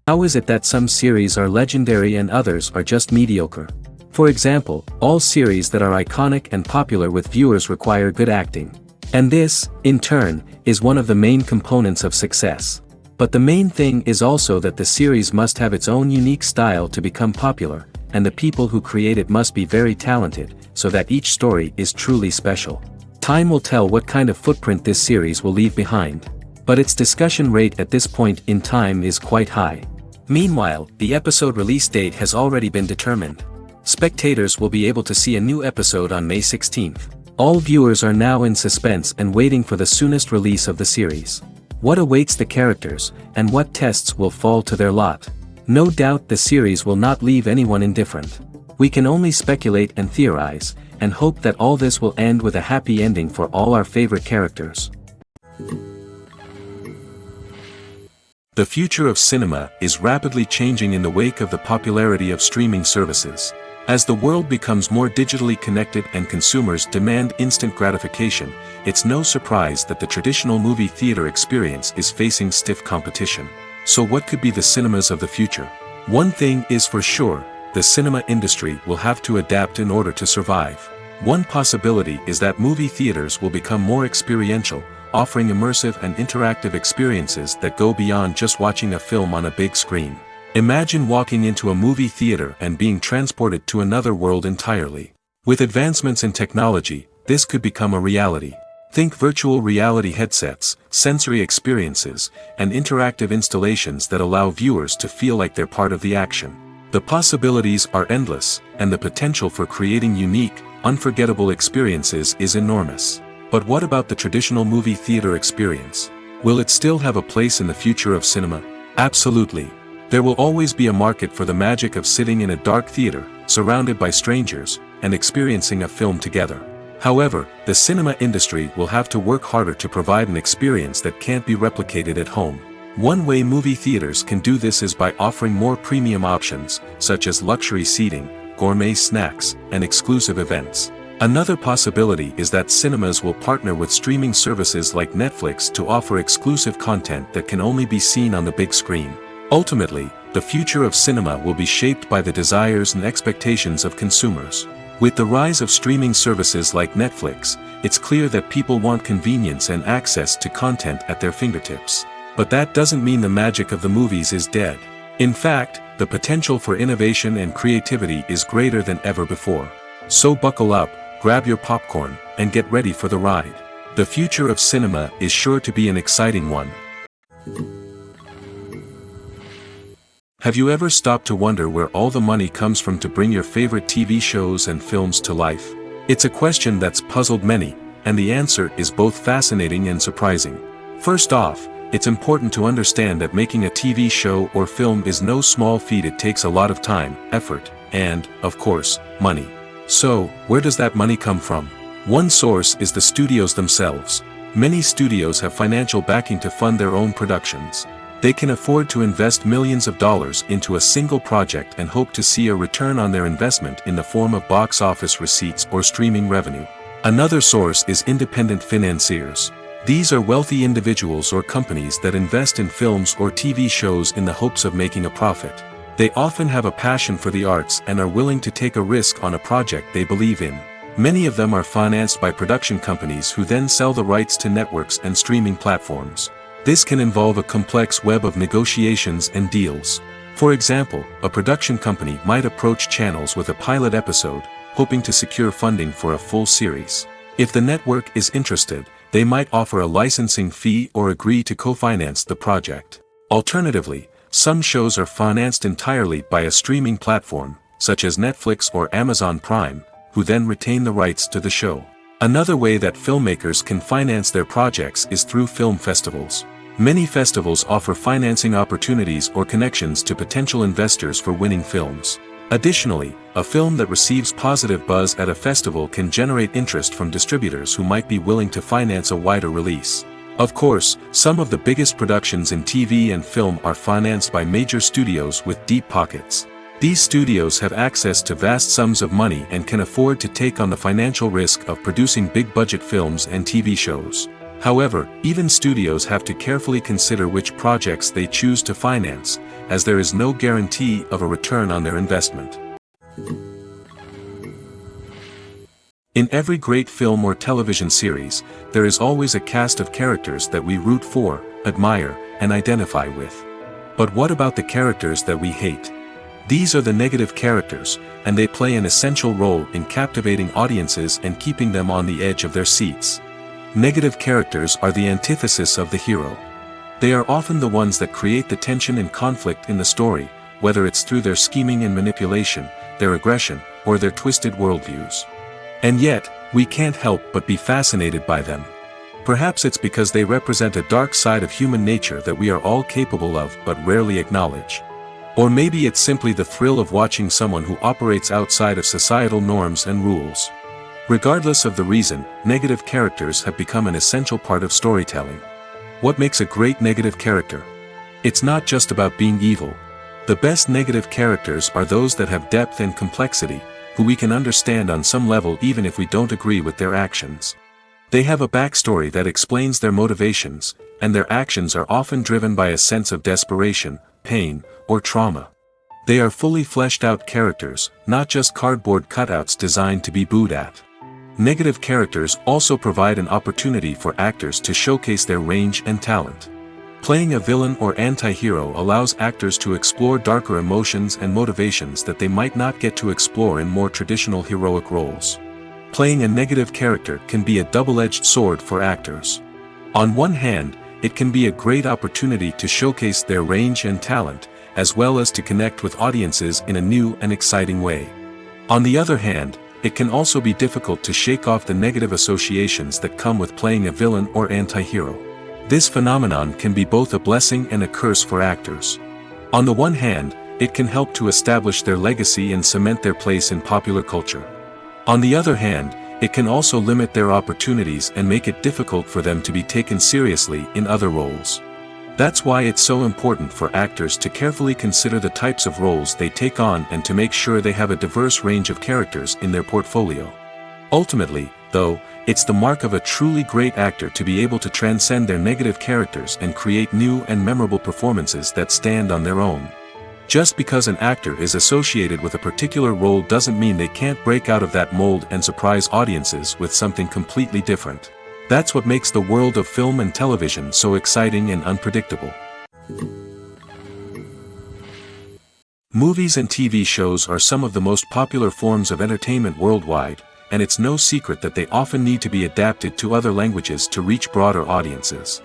How is it that some series are legendary and others are just mediocre? For example, all series that are iconic and popular with viewers require good acting. And this, in turn, is one of the main components of success. But the main thing is also that the series must have its own unique style to become popular, and the people who create it must be very talented, so that each story is truly special. Time will tell what kind of footprint this series will leave behind. But its discussion rate at this point in time is quite high. Meanwhile, the episode release date has already been determined. Spectators will be able to see a new episode on May 16th. All viewers are now in suspense and waiting for the soonest release of the series. What awaits the characters, and what tests will fall to their lot? No doubt the series will not leave anyone indifferent. We can only speculate and theorize, and hope that all this will end with a happy ending for all our favorite characters. The future of cinema is rapidly changing in the wake of the popularity of streaming services. As the world becomes more digitally connected and consumers demand instant gratification, it's no surprise that the traditional movie theater experience is facing stiff competition. So what could be the cinemas of the future? One thing is for sure, the cinema industry will have to adapt in order to survive. One possibility is that movie theaters will become more experiential, offering immersive and interactive experiences that go beyond just watching a film on a big screen. Imagine walking into a movie theater and being transported to another world entirely. With advancements in technology, this could become a reality. Think virtual reality headsets, sensory experiences, and interactive installations that allow viewers to feel like they're part of the action. The possibilities are endless, and the potential for creating unique, unforgettable experiences is enormous. But what about the traditional movie theater experience? Will it still have a place in the future of cinema? Absolutely. There will always be a market for the magic of sitting in a dark theater, surrounded by strangers, and experiencing a film together. However, the cinema industry will have to work harder to provide an experience that can't be replicated at home. One way movie theaters can do this is by offering more premium options, such as luxury seating, gourmet snacks, and exclusive events. Another possibility is that cinemas will partner with streaming services like Netflix to offer exclusive content that can only be seen on the big screen. Ultimately, the future of cinema will be shaped by the desires and expectations of consumers. With the rise of streaming services like Netflix, it's clear that people want convenience and access to content at their fingertips. But that doesn't mean the magic of the movies is dead. In fact, the potential for innovation and creativity is greater than ever before. So buckle up, grab your popcorn, and get ready for the ride. The future of cinema is sure to be an exciting one. Have you ever stopped to wonder where all the money comes from to bring your favorite TV shows and films to life? It's a question that's puzzled many, and the answer is both fascinating and surprising. First off, it's important to understand that making a TV show or film is no small feat. It takes a lot of time, effort, and, of course, money. So, where does that money come from? One source is the studios themselves. Many studios have financial backing to fund their own productions. They can afford to invest millions of dollars into a single project and hope to see a return on their investment in the form of box office receipts or streaming revenue. Another source is independent financiers. These are wealthy individuals or companies that invest in films or TV shows in the hopes of making a profit. They often have a passion for the arts and are willing to take a risk on a project they believe in. Many of them are financed by production companies who then sell the rights to networks and streaming platforms. This can involve a complex web of negotiations and deals. For example, a production company might approach channels with a pilot episode, hoping to secure funding for a full series. If the network is interested, they might offer a licensing fee or agree to co-finance the project. Alternatively, some shows are financed entirely by a streaming platform, such as Netflix or Amazon Prime, who then retain the rights to the show. Another way that filmmakers can finance their projects is through film festivals. Many festivals offer financing opportunities or connections to potential investors for winning films. Additionally, a film that receives positive buzz at a festival can generate interest from distributors who might be willing to finance a wider release. Of course, some of the biggest productions in TV and film are financed by major studios with deep pockets. These studios have access to vast sums of money and can afford to take on the financial risk of producing big-budget films and TV shows. However, even studios have to carefully consider which projects they choose to finance, as there is no guarantee of a return on their investment. In every great film or television series, there is always a cast of characters that we root for, admire, and identify with. But what about the characters that we hate? These are the negative characters, and they play an essential role in captivating audiences and keeping them on the edge of their seats. Negative characters are the antithesis of the hero. They are often the ones that create the tension and conflict in the story, whether it's through their scheming and manipulation, their aggression, or their twisted worldviews. And yet, we can't help but be fascinated by them. Perhaps it's because they represent a dark side of human nature that we are all capable of but rarely acknowledge. Or maybe it's simply the thrill of watching someone who operates outside of societal norms and rules. Regardless of the reason, negative characters have become an essential part of storytelling. What makes a great negative character? It's not just about being evil. The best negative characters are those that have depth and complexity, who we can understand on some level even if we don't agree with their actions. They have a backstory that explains their motivations, and their actions are often driven by a sense of desperation, pain, or trauma. They are fully fleshed out characters, not just cardboard cutouts designed to be booed at. Negative characters also provide an opportunity for actors to showcase their range and talent. Playing a villain or anti-hero allows actors to explore darker emotions and motivations that they might not get to explore in more traditional heroic roles. Playing a negative character can be a double-edged sword for actors. On one hand, it can be a great opportunity to showcase their range and talent, as well as to connect with audiences in a new and exciting way. On the other hand, it can also be difficult to shake off the negative associations that come with playing a villain or anti-hero. This phenomenon can be both a blessing and a curse for actors. On the one hand, it can help to establish their legacy and cement their place in popular culture. On the other hand, it can also limit their opportunities and make it difficult for them to be taken seriously in other roles. That's why it's so important for actors to carefully consider the types of roles they take on and to make sure they have a diverse range of characters in their portfolio. Ultimately, though, it's the mark of a truly great actor to be able to transcend their negative characters and create new and memorable performances that stand on their own. Just because an actor is associated with a particular role doesn't mean they can't break out of that mold and surprise audiences with something completely different. That's what makes the world of film and television so exciting and unpredictable. Movies and TV shows are some of the most popular forms of entertainment worldwide, and it's no secret that they often need to be adapted to other languages to reach broader audiences.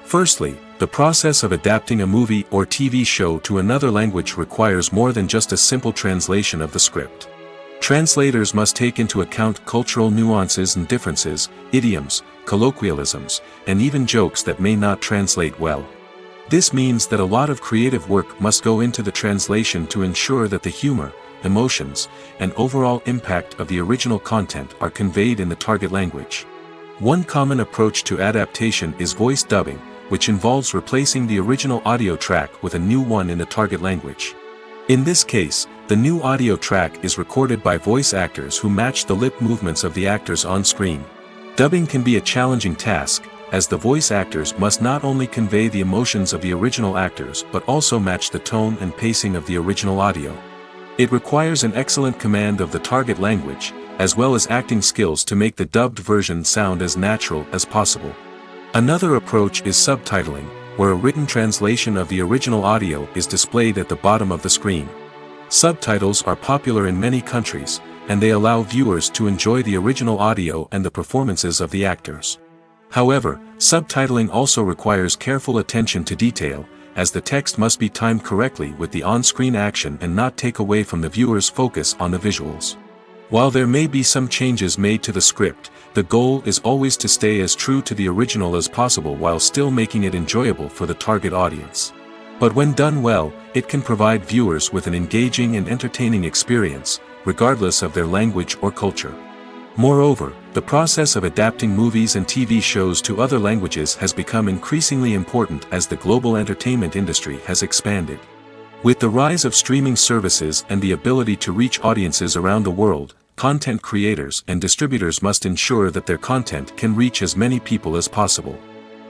Firstly, the process of adapting a movie or TV show to another language requires more than just a simple translation of the script. Translators must take into account cultural nuances and differences, idioms, colloquialisms, and even jokes that may not translate well. This means that a lot of creative work must go into the translation to ensure that the humor, emotions, and overall impact of the original content are conveyed in the target language. One common approach to adaptation is voice dubbing, which involves replacing the original audio track with a new one in the target language. In this case, the new audio track is recorded by voice actors who match the lip movements of the actors on screen. Dubbing can be a challenging task, as the voice actors must not only convey the emotions of the original actors but also match the tone and pacing of the original audio. It requires an excellent command of the target language, as well as acting skills to make the dubbed version sound as natural as possible. Another approach is subtitling, where a written translation of the original audio is displayed at the bottom of the screen. Subtitles are popular in many countries, and they allow viewers to enjoy the original audio and the performances of the actors. However, subtitling also requires careful attention to detail, as the text must be timed correctly with the on-screen action and not take away from the viewer's focus on the visuals. While there may be some changes made to the script, the goal is always to stay as true to the original as possible while still making it enjoyable for the target audience. But when done well, it can provide viewers with an engaging and entertaining experience, regardless of their language or culture. Moreover, the process of adapting movies and TV shows to other languages has become increasingly important as the global entertainment industry has expanded. With the rise of streaming services and the ability to reach audiences around the world, content creators and distributors must ensure that their content can reach as many people as possible.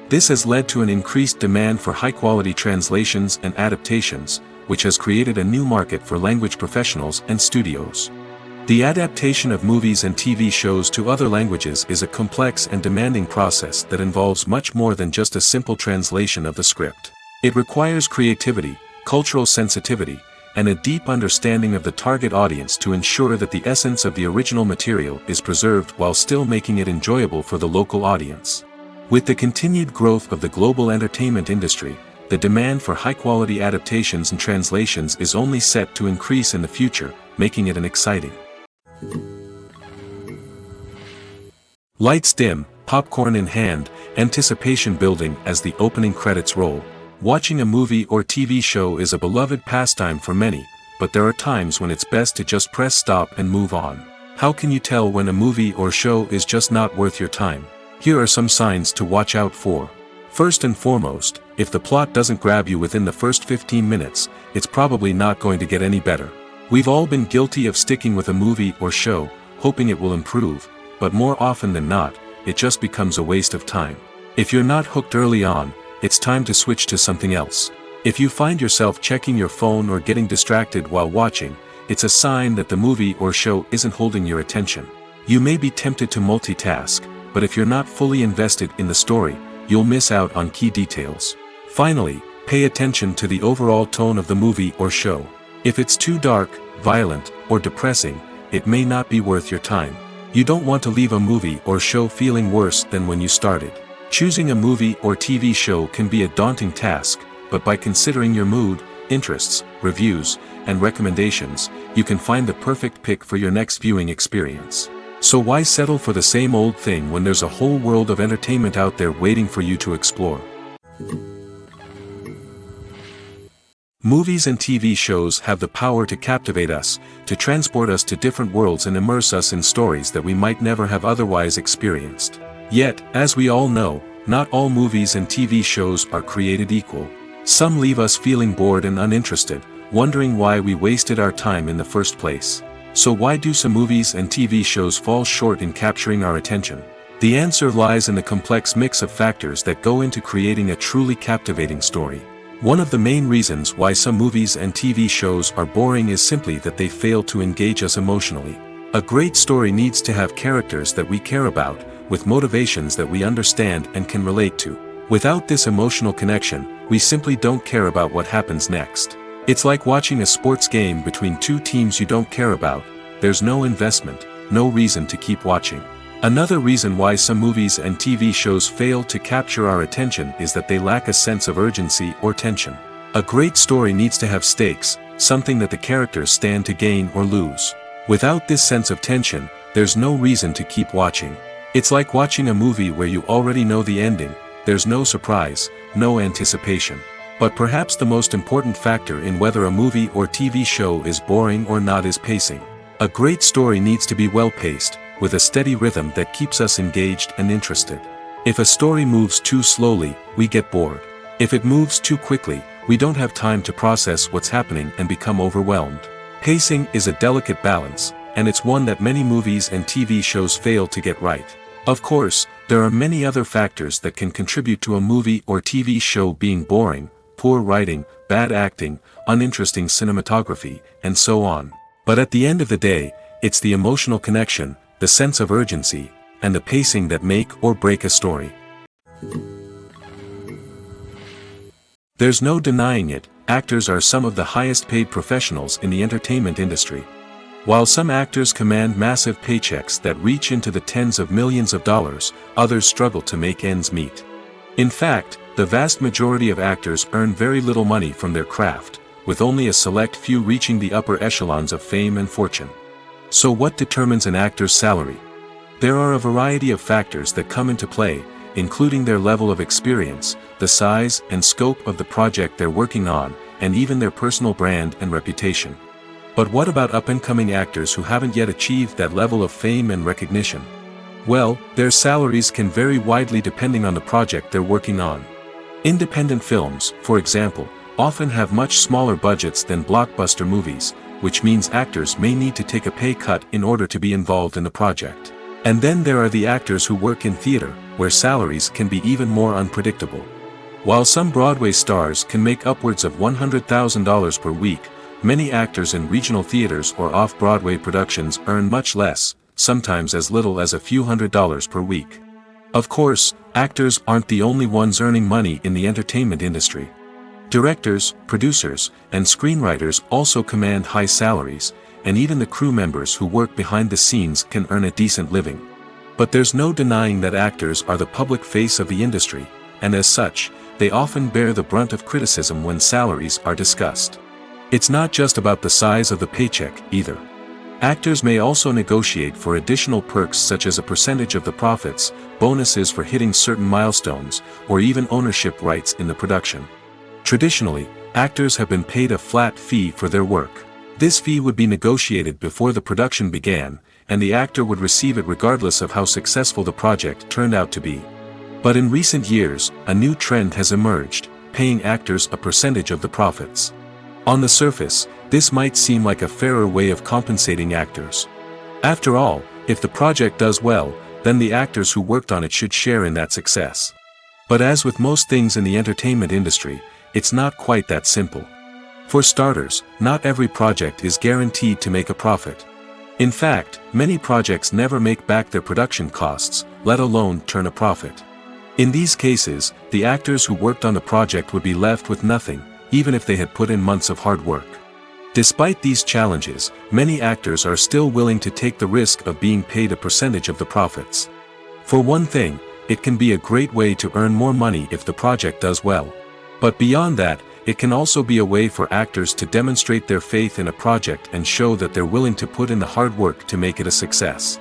This has led to an increased demand for high-quality translations and adaptations, which has created a new market for language professionals and studios. The adaptation of movies and TV shows to other languages is a complex and demanding process that involves much more than just a simple translation of the script. It requires creativity, cultural sensitivity, and a deep understanding of the target audience to ensure that the essence of the original material is preserved while still making it enjoyable for the local audience. With the continued growth of the global entertainment industry, the demand for high-quality adaptations and translations is only set to increase in the future, making it an exciting. Lights dim, popcorn in hand, anticipation building as the opening credits roll. Watching a movie or TV show is a beloved pastime for many, but there are times when it's best to just press stop and move on. How can you tell when a movie or show is just not worth your time? Here are some signs to watch out for. First and foremost, if the plot doesn't grab you within the first 15 minutes, it's probably not going to get any better. We've all been guilty of sticking with a movie or show, hoping it will improve, but more often than not, it just becomes a waste of time. If you're not hooked early on, it's time to switch to something else. If you find yourself checking your phone or getting distracted while watching, it's a sign that the movie or show isn't holding your attention. You may be tempted to multitask, but if you're not fully invested in the story, you'll miss out on key details. Finally, pay attention to the overall tone of the movie or show. If it's too dark, violent, or depressing, it may not be worth your time. You don't want to leave a movie or show feeling worse than when you started. Choosing a movie or TV show can be a daunting task, but by considering your mood, interests, reviews, and recommendations, you can find the perfect pick for your next viewing experience. So why settle for the same old thing when there's a whole world of entertainment out there waiting for you to explore? Movies and TV shows have the power to captivate us, to transport us to different worlds and immerse us in stories that we might never have otherwise experienced. Yet, as we all know, not all movies and TV shows are created equal. Some leave us feeling bored and uninterested, wondering why we wasted our time in the first place. So why do some movies and TV shows fall short in capturing our attention? The answer lies in the complex mix of factors that go into creating a truly captivating story. One of the main reasons why some movies and TV shows are boring is simply that they fail to engage us emotionally. A great story needs to have characters that we care about, with motivations that we understand and can relate to. Without this emotional connection, we simply don't care about what happens next. It's like watching a sports game between two teams you don't care about. There's no investment, no reason to keep watching. Another reason why some movies and TV shows fail to capture our attention is that they lack a sense of urgency or tension. A great story needs to have stakes, something that the characters stand to gain or lose. Without this sense of tension, there's no reason to keep watching. It's like watching a movie where you already know the ending. There's no surprise, no anticipation. But perhaps the most important factor in whether a movie or TV show is boring or not is pacing. A great story needs to be well-paced, with a steady rhythm that keeps us engaged and interested. If a story moves too slowly, we get bored. If it moves too quickly, we don't have time to process what's happening and become overwhelmed. Pacing is a delicate balance, and it's one that many movies and TV shows fail to get right. Of course, there are many other factors that can contribute to a movie or TV show being boring: poor writing, bad acting, uninteresting cinematography, and so on. But at the end of the day, it's the emotional connection, the sense of urgency, and the pacing that make or break a story. There's no denying it, actors are some of the highest paid professionals in the entertainment industry. While some actors command massive paychecks that reach into the tens of millions of dollars, others struggle to make ends meet. In fact, the vast majority of actors earn very little money from their craft, with only a select few reaching the upper echelons of fame and fortune. So what determines an actor's salary? There are a variety of factors that come into play, including their level of experience, the size and scope of the project they're working on, and even their personal brand and reputation. But what about up-and-coming actors who haven't yet achieved that level of fame and recognition? Well, their salaries can vary widely depending on the project they're working on. Independent films, for example, often have much smaller budgets than blockbuster movies, which means actors may need to take a pay cut in order to be involved in the project. And then there are the actors who work in theater, where salaries can be even more unpredictable. While some Broadway stars can make upwards of $100,000 per week, many actors in regional theaters or off-Broadway productions earn much less, sometimes as little as a few $100s per week. Of course, actors aren't the only ones earning money in the entertainment industry. Directors, producers, and screenwriters also command high salaries, and even the crew members who work behind the scenes can earn a decent living. But there's no denying that actors are the public face of the industry, and as such, they often bear the brunt of criticism when salaries are discussed. It's not just about the size of the paycheck, either. Actors may also negotiate for additional perks such as a percentage of the profits, bonuses for hitting certain milestones, or even ownership rights in the production. Traditionally, actors have been paid a flat fee for their work. This fee would be negotiated before the production began, and the actor would receive it regardless of how successful the project turned out to be. But in recent years, a new trend has emerged, paying actors a percentage of the profits. On the surface, this might seem like a fairer way of compensating actors. After all, if the project does well, then the actors who worked on it should share in that success. But as with most things in the entertainment industry, it's not quite that simple. For starters, not every project is guaranteed to make a profit. In fact, many projects never make back their production costs, let alone turn a profit. In these cases, the actors who worked on the project would be left with nothing, even if they had put in months of hard work. Despite these challenges, many actors are still willing to take the risk of being paid a percentage of the profits. For one thing, it can be a great way to earn more money if the project does well. But beyond that, it can also be a way for actors to demonstrate their faith in a project and show that they're willing to put in the hard work to make it a success.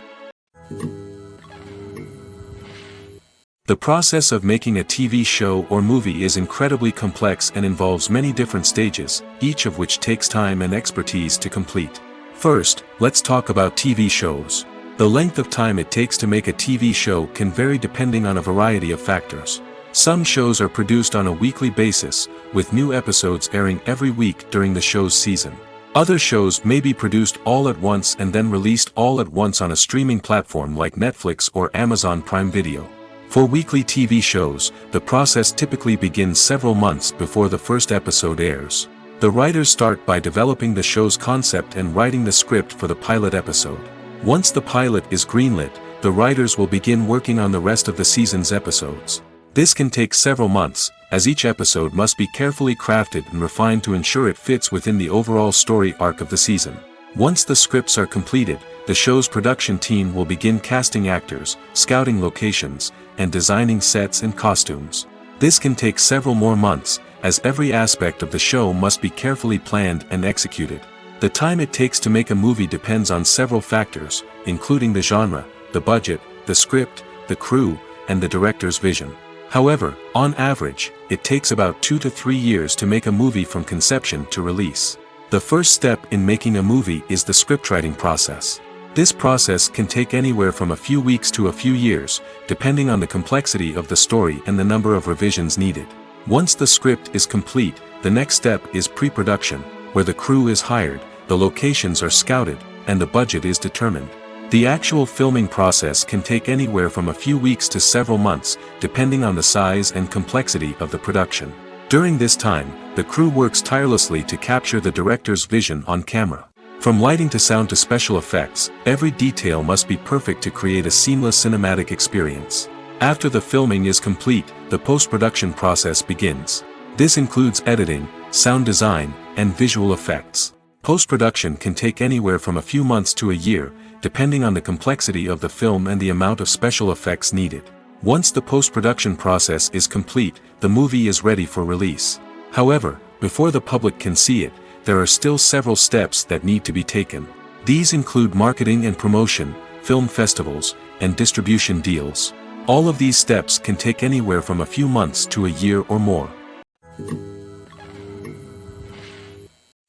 The process of making a TV show or movie is incredibly complex and involves many different stages, each of which takes time and expertise to complete. First, let's talk about TV shows. The length of time it takes to make a TV show can vary depending on a variety of factors. Some shows are produced on a weekly basis, with new episodes airing every week during the show's season. Other shows may be produced all at once and then released all at once on a streaming platform like Netflix or Amazon Prime Video. For weekly TV shows, the process typically begins several months before the first episode airs. The writers start by developing the show's concept and writing the script for the pilot episode. Once the pilot is greenlit, the writers will begin working on the rest of the season's episodes. This can take several months, as each episode must be carefully crafted and refined to ensure it fits within the overall story arc of the season. Once the scripts are completed, the show's production team will begin casting actors, scouting locations, and designing sets and costumes. This can take several more months, as every aspect of the show must be carefully planned and executed. The time it takes to make a movie depends on several factors, including the genre, the budget, the script, the crew, and the director's vision. However, on average, it takes about 2 to 3 years to make a movie from conception to release. The first step in making a movie is the scriptwriting process. This process can take anywhere from a few weeks to a few years, depending on the complexity of the story and the number of revisions needed. Once the script is complete, the next step is pre-production, where the crew is hired, the locations are scouted, and the budget is determined. The actual filming process can take anywhere from a few weeks to several months, depending on the size and complexity of the production. During this time, the crew works tirelessly to capture the director's vision on camera. From lighting to sound to special effects, every detail must be perfect to create a seamless cinematic experience. After the filming is complete, the post-production process begins. This includes editing, sound design, and visual effects. Post-production can take anywhere from a few months to a year, depending on the complexity of the film and the amount of special effects needed. Once the post-production process is complete, the movie is ready for release. However, before the public can see it, there are still several steps that need to be taken. These include marketing and promotion, film festivals, and distribution deals. All of these steps can take anywhere from a few months to a year or more.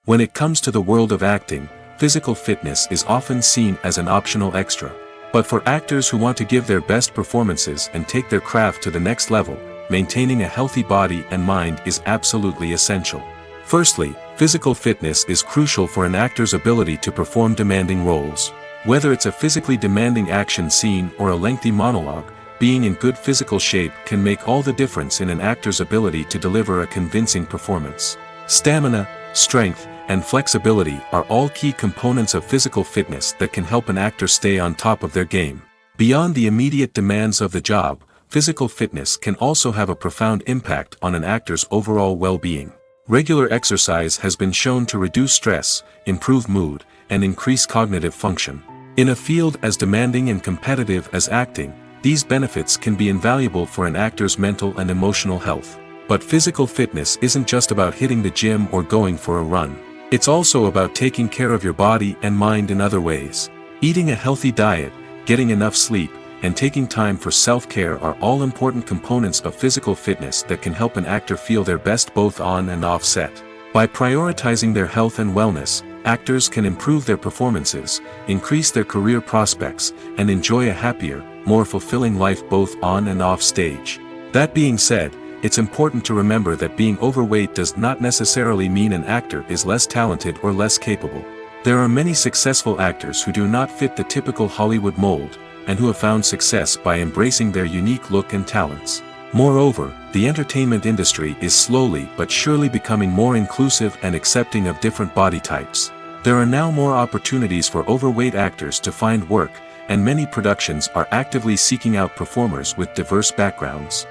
When it comes to the world of acting, physical fitness is often seen as an optional extra. But for actors who want to give their best performances and take their craft to the next level, maintaining a healthy body and mind is absolutely essential. Firstly, physical fitness is crucial for an actor's ability to perform demanding roles. Whether it's a physically demanding action scene or a lengthy monologue, being in good physical shape can make all the difference in an actor's ability to deliver a convincing performance. Stamina, strength, and flexibility are all key components of physical fitness that can help an actor stay on top of their game. Beyond the immediate demands of the job, physical fitness can also have a profound impact on an actor's overall well-being. Regular exercise has been shown to reduce stress, improve mood, and increase cognitive function. In a field as demanding and competitive as acting, these benefits can be invaluable for an actor's mental and emotional health. But physical fitness isn't just about hitting the gym or going for a run. It's also about taking care of your body and mind in other ways. Eating a healthy diet, getting enough sleep, and taking time for self-care are all important components of physical fitness that can help an actor feel their best both on and off set. By prioritizing their health and wellness, actors can improve their performances, increase their career prospects, and enjoy a happier, more fulfilling life both on and off stage. That being said, it's important to remember that being overweight does not necessarily mean an actor is less talented or less capable. There are many successful actors who do not fit the typical Hollywood mold, and who have found success by embracing their unique look and talents. Moreover, the entertainment industry is slowly but surely becoming more inclusive and accepting of different body types. There are now more opportunities for overweight actors to find work, and many productions are actively seeking out performers with diverse backgrounds.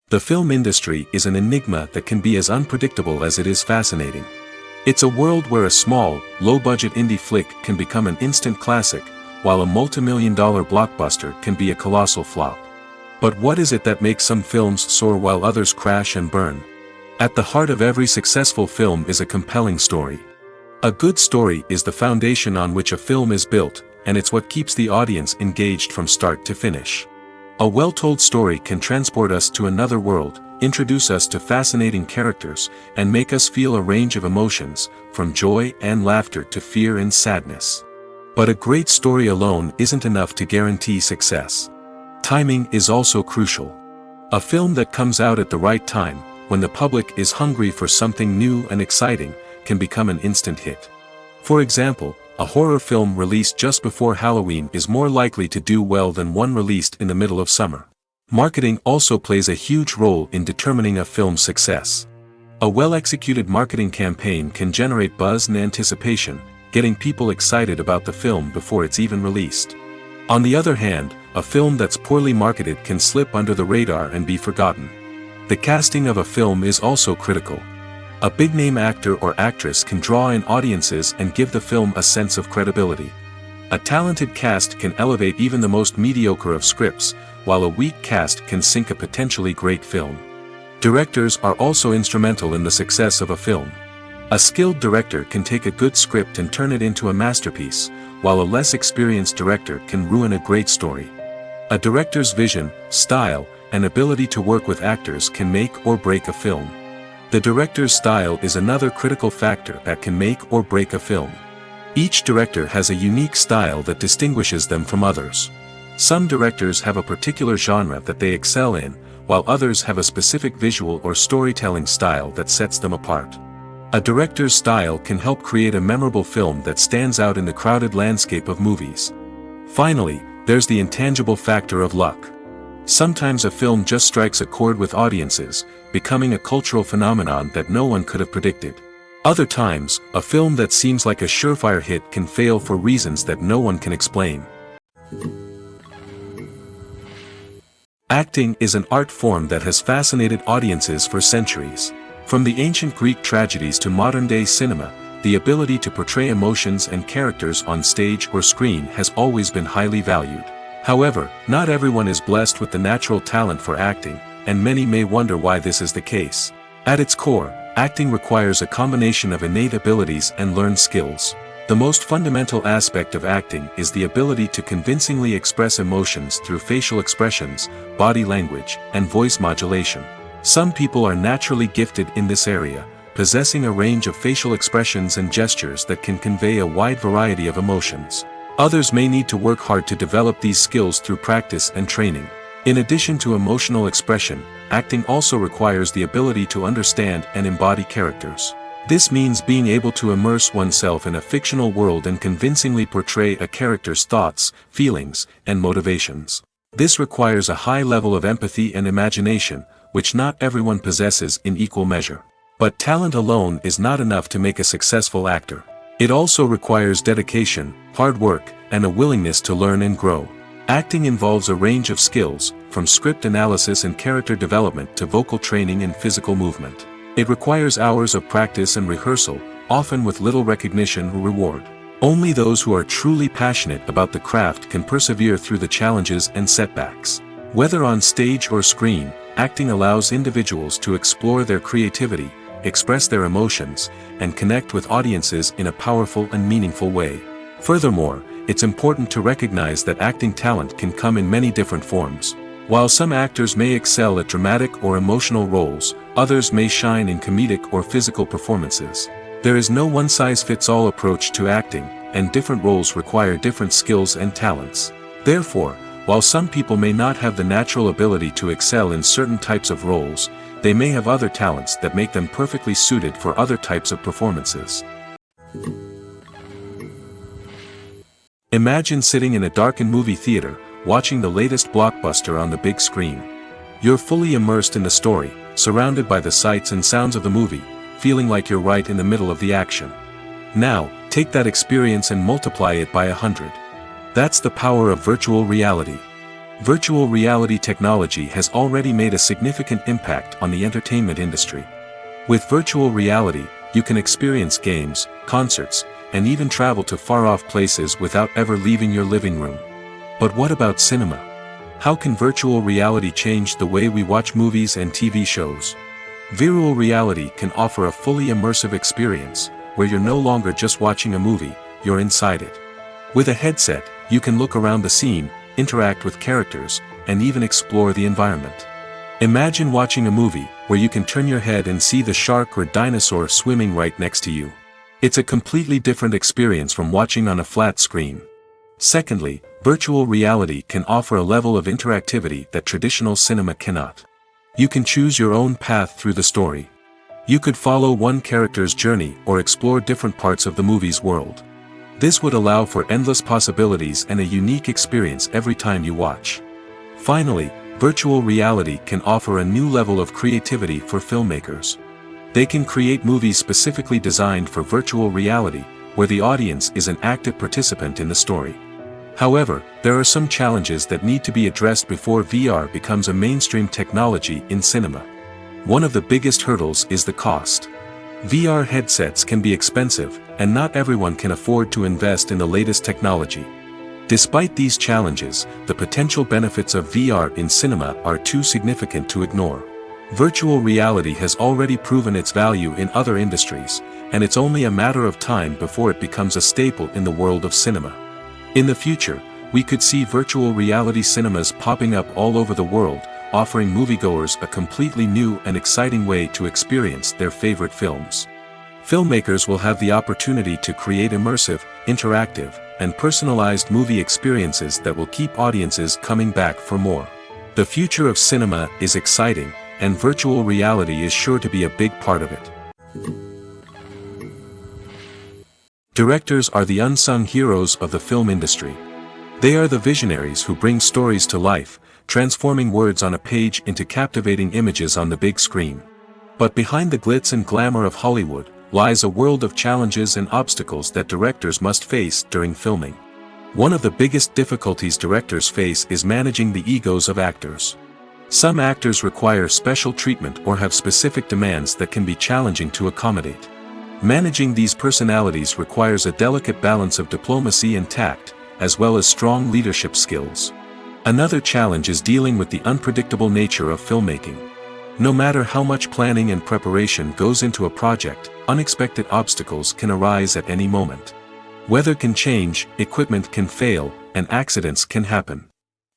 The film industry is an enigma that can be as unpredictable as it is fascinating. It's a world where a small, low-budget indie flick can become an instant classic, while a multi-million-dollar blockbuster can be a colossal flop. But what is it that makes some films soar while others crash and burn? At the heart of every successful film is a compelling story. A good story is the foundation on which a film is built, and it's what keeps the audience engaged from start to finish. A well-told story can transport us to another world, introduce us to fascinating characters, and make us feel a range of emotions, from joy and laughter to fear and sadness. But a great story alone isn't enough to guarantee success. Timing is also crucial. A film that comes out at the right time, when the public is hungry for something new and exciting, can become an instant hit. For example, a horror film released just before Halloween is more likely to do well than one released in the middle of summer. Marketing also plays a huge role in determining a film's success. A well-executed marketing campaign can generate buzz and anticipation, getting people excited about the film before it's even released. On the other hand, a film that's poorly marketed can slip under the radar and be forgotten. The casting of a film is also critical. A big-name actor or actress can draw in audiences and give the film a sense of credibility. A talented cast can elevate even the most mediocre of scripts, while a weak cast can sink a potentially great film. Directors are also instrumental in the success of a film. A skilled director can take a good script and turn it into a masterpiece, while a less experienced director can ruin a great story. A director's vision, style, and ability to work with actors can make or break a film. The director's style is another critical factor that can make or break a film. Each director has a unique style that distinguishes them from others. Some directors have a particular genre that they excel in, while others have a specific visual or storytelling style that sets them apart. A director's style can help create a memorable film that stands out in the crowded landscape of movies. Finally, there's the intangible factor of luck. Sometimes a film just strikes a chord with audiences, becoming a cultural phenomenon that no one could have predicted. Other times, a film that seems like a surefire hit can fail for reasons that no one can explain. Acting is an art form that has fascinated audiences for centuries. From the ancient Greek tragedies to modern-day cinema, the ability to portray emotions and characters on stage or screen has always been highly valued. However, not everyone is blessed with the natural talent for acting, and many may wonder why this is the case. At its core, acting requires a combination of innate abilities and learned skills. The most fundamental aspect of acting is the ability to convincingly express emotions through facial expressions, body language, and voice modulation. Some people are naturally gifted in this area, possessing a range of facial expressions and gestures that can convey a wide variety of emotions. Others may need to work hard to develop these skills through practice and training. In addition to emotional expression, acting also requires the ability to understand and embody characters. This means being able to immerse oneself in a fictional world and convincingly portray a character's thoughts, feelings, and motivations. This requires a high level of empathy and imagination, which not everyone possesses in equal measure. But talent alone is not enough to make a successful actor. It also requires dedication, hard work, and a willingness to learn and grow. Acting involves a range of skills, from script analysis and character development to vocal training and physical movement. It requires hours of practice and rehearsal, often with little recognition or reward. Only those who are truly passionate about the craft can persevere through the challenges and setbacks. Whether on stage or screen, acting allows individuals to explore their creativity, express their emotions, and connect with audiences in a powerful and meaningful way. Furthermore, it's important to recognize that acting talent can come in many different forms. While some actors may excel at dramatic or emotional roles, others may shine in comedic or physical performances. There is no one-size-fits-all approach to acting, and different roles require different skills and talents. Therefore, while some people may not have the natural ability to excel in certain types of roles, they may have other talents that make them perfectly suited for other types of performances. Imagine sitting in a darkened movie theater, watching the latest blockbuster on the big screen. You're fully immersed in the story, surrounded by the sights and sounds of the movie, feeling like you're right in the middle of the action. Now, take that experience and multiply it by 100. That's the power of virtual reality. Virtual reality technology has already made a significant impact on the entertainment industry. With virtual reality, you can experience games, concerts, and even travel to far-off places without ever leaving your living room. But what about cinema? How can virtual reality change the way we watch movies and TV shows? Virtual reality can offer a fully immersive experience, where you're no longer just watching a movie, you're inside it. With a headset, you can look around the scene, interact with characters, and even explore the environment. Imagine watching a movie, where you can turn your head and see the shark or dinosaur swimming right next to you. It's a completely different experience from watching on a flat screen. Secondly, virtual reality can offer a level of interactivity that traditional cinema cannot. You can choose your own path through the story. You could follow one character's journey or explore different parts of the movie's world. This would allow for endless possibilities and a unique experience every time you watch. Finally, virtual reality can offer a new level of creativity for filmmakers. They can create movies specifically designed for virtual reality, where the audience is an active participant in the story. However, there are some challenges that need to be addressed before VR becomes a mainstream technology in cinema. One of the biggest hurdles is the cost. VR headsets can be expensive, and not everyone can afford to invest in the latest technology. Despite these challenges, the potential benefits of VR in cinema are too significant to ignore. Virtual reality has already proven its value in other industries, and it's only a matter of time before it becomes a staple in the world of cinema. In the future, we could see virtual reality cinemas popping up all over the world, offering moviegoers a completely new and exciting way to experience their favorite films. Filmmakers will have the opportunity to create immersive, interactive, and personalized movie experiences that will keep audiences coming back for more. The future of cinema is exciting, and virtual reality is sure to be a big part of it. Directors are the unsung heroes of the film industry. They are the visionaries who bring stories to life, transforming words on a page into captivating images on the big screen. But behind the glitz and glamour of Hollywood, lies a world of challenges and obstacles that directors must face during filming. One of the biggest difficulties directors face is managing the egos of actors. Some actors require special treatment or have specific demands that can be challenging to accommodate. Managing these personalities requires a delicate balance of diplomacy and tact, as well as strong leadership skills. Another challenge is dealing with the unpredictable nature of filmmaking. No matter how much planning and preparation goes into a project, unexpected obstacles can arise at any moment. Weather can change, equipment can fail, and accidents can happen.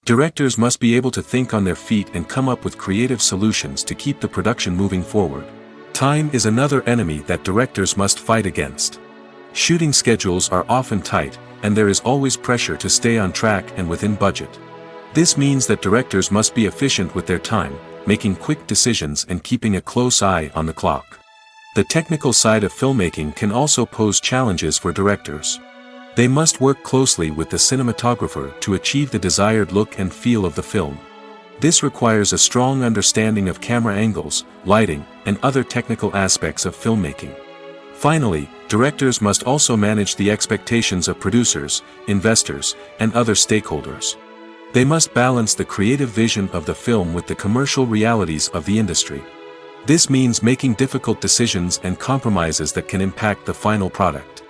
Directors must be able to think on their feet and come up with creative solutions to keep the production moving forward. Time is another enemy that directors must fight against. Shooting schedules are often tight, and there is always pressure to stay on track and within budget. This means that directors must be efficient with their time, making quick decisions and keeping a close eye on the clock. The technical side of filmmaking can also pose challenges for directors. They must work closely with the cinematographer to achieve the desired look and feel of the film. This requires a strong understanding of camera angles, lighting, and other technical aspects of filmmaking. Finally, directors must also manage the expectations of producers, investors, and other stakeholders. They must balance the creative vision of the film with the commercial realities of the industry. This means making difficult decisions and compromises that can impact the final product.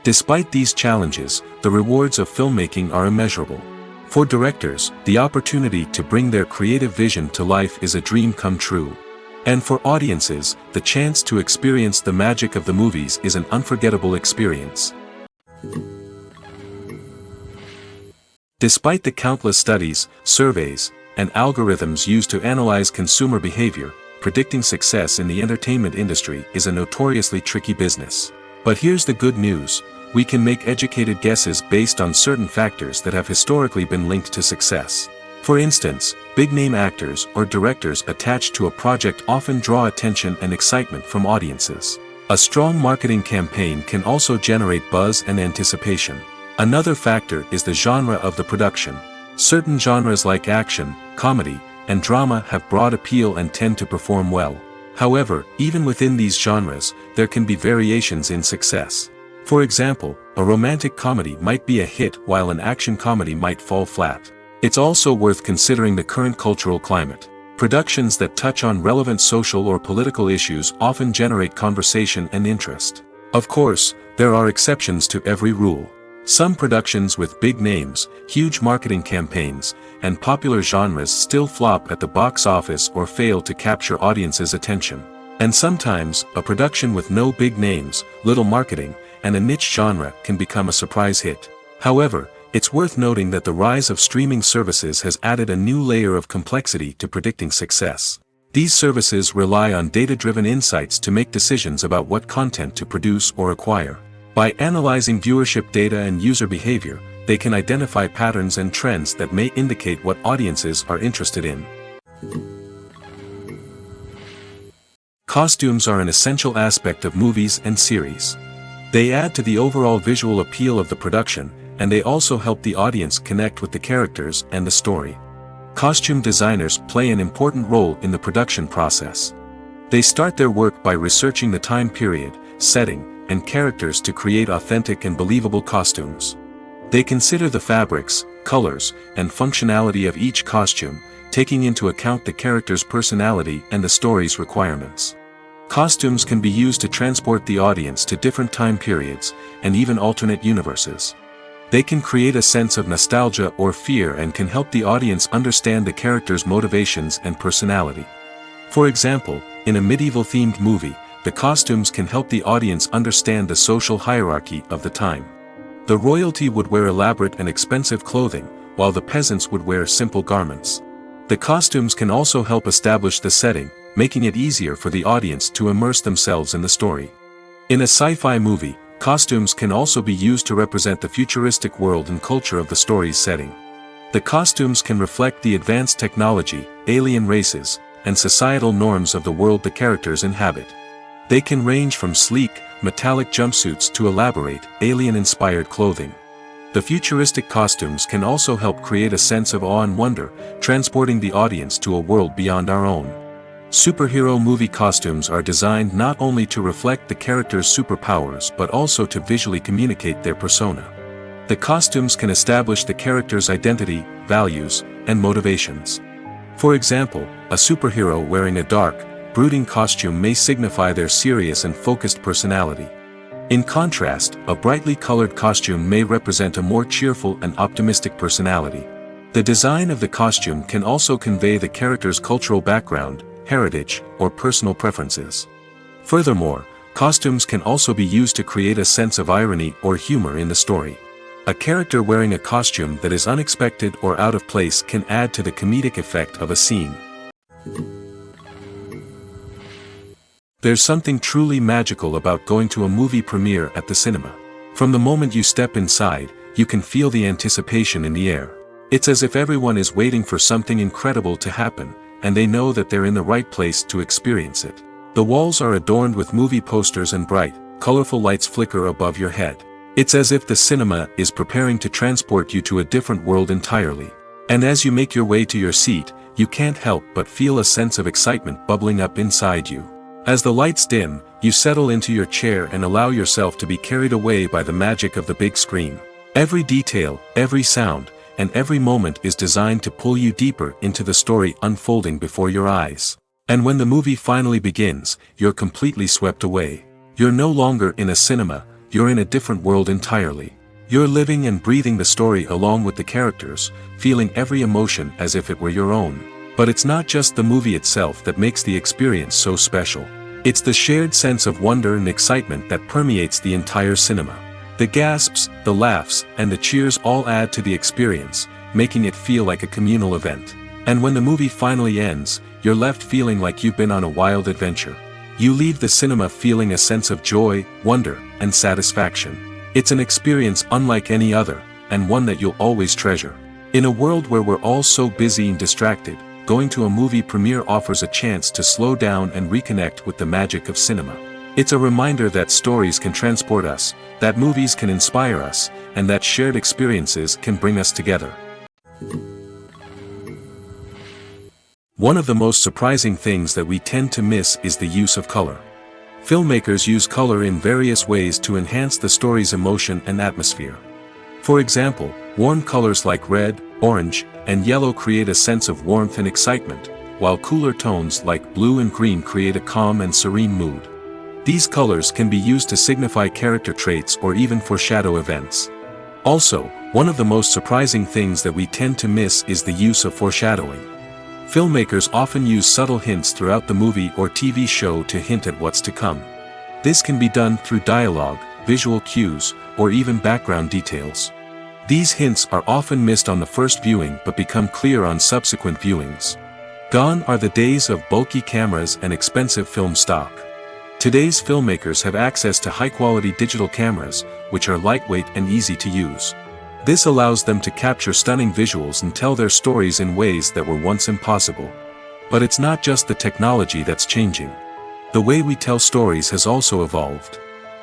Despite these challenges, the rewards of filmmaking are immeasurable. For directors, the opportunity to bring their creative vision to life is a dream come true. And for audiences, the chance to experience the magic of the movies is an unforgettable experience. Despite the countless studies, surveys, and algorithms used to analyze consumer behavior, predicting success in the entertainment industry is a notoriously tricky business. But here's the good news: we can make educated guesses based on certain factors that have historically been linked to success. For instance, big-name actors or directors attached to a project often draw attention and excitement from audiences. A strong marketing campaign can also generate buzz and anticipation. Another factor is the genre of the production. Certain genres like action, comedy, and drama have broad appeal and tend to perform well. However, even within these genres, there can be variations in success. For example, a romantic comedy might be a hit while an action comedy might fall flat. It's also worth considering the current cultural climate. Productions that touch on relevant social or political issues often generate conversation and interest. Of course, there are exceptions to every rule. Some productions with big names, huge marketing campaigns, and popular genres still flop at the box office or fail to capture audiences' attention. And sometimes, a production with no big names, little marketing, and a niche genre can become a surprise hit. However, it's worth noting that the rise of streaming services has added a new layer of complexity to predicting success. These services rely on data-driven insights to make decisions about what content to produce or acquire. By analyzing viewership data and user behavior, they can identify patterns and trends that may indicate what audiences are interested in. Costumes are an essential aspect of movies and series. They add to the overall visual appeal of the production, and they also help the audience connect with the characters and the story. Costume designers play an important role in the production process. They start their work by researching the time period, setting, and characters to create authentic and believable costumes. They consider the fabrics, colors, and functionality of each costume, taking into account the character's personality and the story's requirements. Costumes can be used to transport the audience to different time periods, and even alternate universes. They can create a sense of nostalgia or fear and can help the audience understand the character's motivations and personality. For example, in a medieval-themed movie, the costumes can help the audience understand the social hierarchy of the time. The royalty would wear elaborate and expensive clothing, while the peasants would wear simple garments. The costumes can also help establish the setting, making it easier for the audience to immerse themselves in the story. In a sci-fi movie, costumes can also be used to represent the futuristic world and culture of the story's setting. The costumes can reflect the advanced technology, alien races, and societal norms of the world the characters inhabit. They can range from sleek, metallic jumpsuits to elaborate, alien-inspired clothing. The futuristic costumes can also help create a sense of awe and wonder, transporting the audience to a world beyond our own. Superhero movie costumes are designed not only to reflect the character's superpowers but also to visually communicate their persona. The costumes can establish the character's identity, values, and motivations. For example, a superhero wearing a dark, brooding costume may signify their serious and focused personality. In contrast, a brightly colored costume may represent a more cheerful and optimistic personality. The design of the costume can also convey the character's cultural background, heritage, or personal preferences. Furthermore, costumes can also be used to create a sense of irony or humor in the story. A character wearing a costume that is unexpected or out of place can add to the comedic effect of a scene. There's something truly magical about going to a movie premiere at the cinema. From the moment you step inside, you can feel the anticipation in the air. It's as if everyone is waiting for something incredible to happen, and they know that they're in the right place to experience it. The walls are adorned with movie posters and bright, colorful lights flicker above your head. It's as if the cinema is preparing to transport you to a different world entirely. And as you make your way to your seat, you can't help but feel a sense of excitement bubbling up inside you. As the lights dim, you settle into your chair and allow yourself to be carried away by the magic of the big screen. Every detail, every sound, and every moment is designed to pull you deeper into the story unfolding before your eyes. And when the movie finally begins, you're completely swept away. You're no longer in a cinema, you're in a different world entirely. You're living and breathing the story along with the characters, feeling every emotion as if it were your own. But it's not just the movie itself that makes the experience so special. It's the shared sense of wonder and excitement that permeates the entire cinema. The gasps, the laughs, and the cheers all add to the experience, making it feel like a communal event. And when the movie finally ends, you're left feeling like you've been on a wild adventure. You leave the cinema feeling a sense of joy, wonder, and satisfaction. It's an experience unlike any other, and one that you'll always treasure. In a world where we're all so busy and distracted, going to a movie premiere offers a chance to slow down and reconnect with the magic of cinema. It's a reminder that stories can transport us, that movies can inspire us, and that shared experiences can bring us together. One of the most surprising things that we tend to miss is the use of color. Filmmakers use color in various ways to enhance the story's emotion and atmosphere. For example, warm colors like red, orange, and yellow create a sense of warmth and excitement, while cooler tones like blue and green create a calm and serene mood. These colors can be used to signify character traits or even foreshadow events. Also, one of the most surprising things that we tend to miss is the use of foreshadowing. Filmmakers often use subtle hints throughout the movie or TV show to hint at what's to come. This can be done through dialogue, visual cues, or even background details. These hints are often missed on the first viewing but become clear on subsequent viewings. Gone are the days of bulky cameras and expensive film stock. Today's filmmakers have access to high-quality digital cameras, which are lightweight and easy to use. This allows them to capture stunning visuals and tell their stories in ways that were once impossible. But it's not just the technology that's changing. The way we tell stories has also evolved.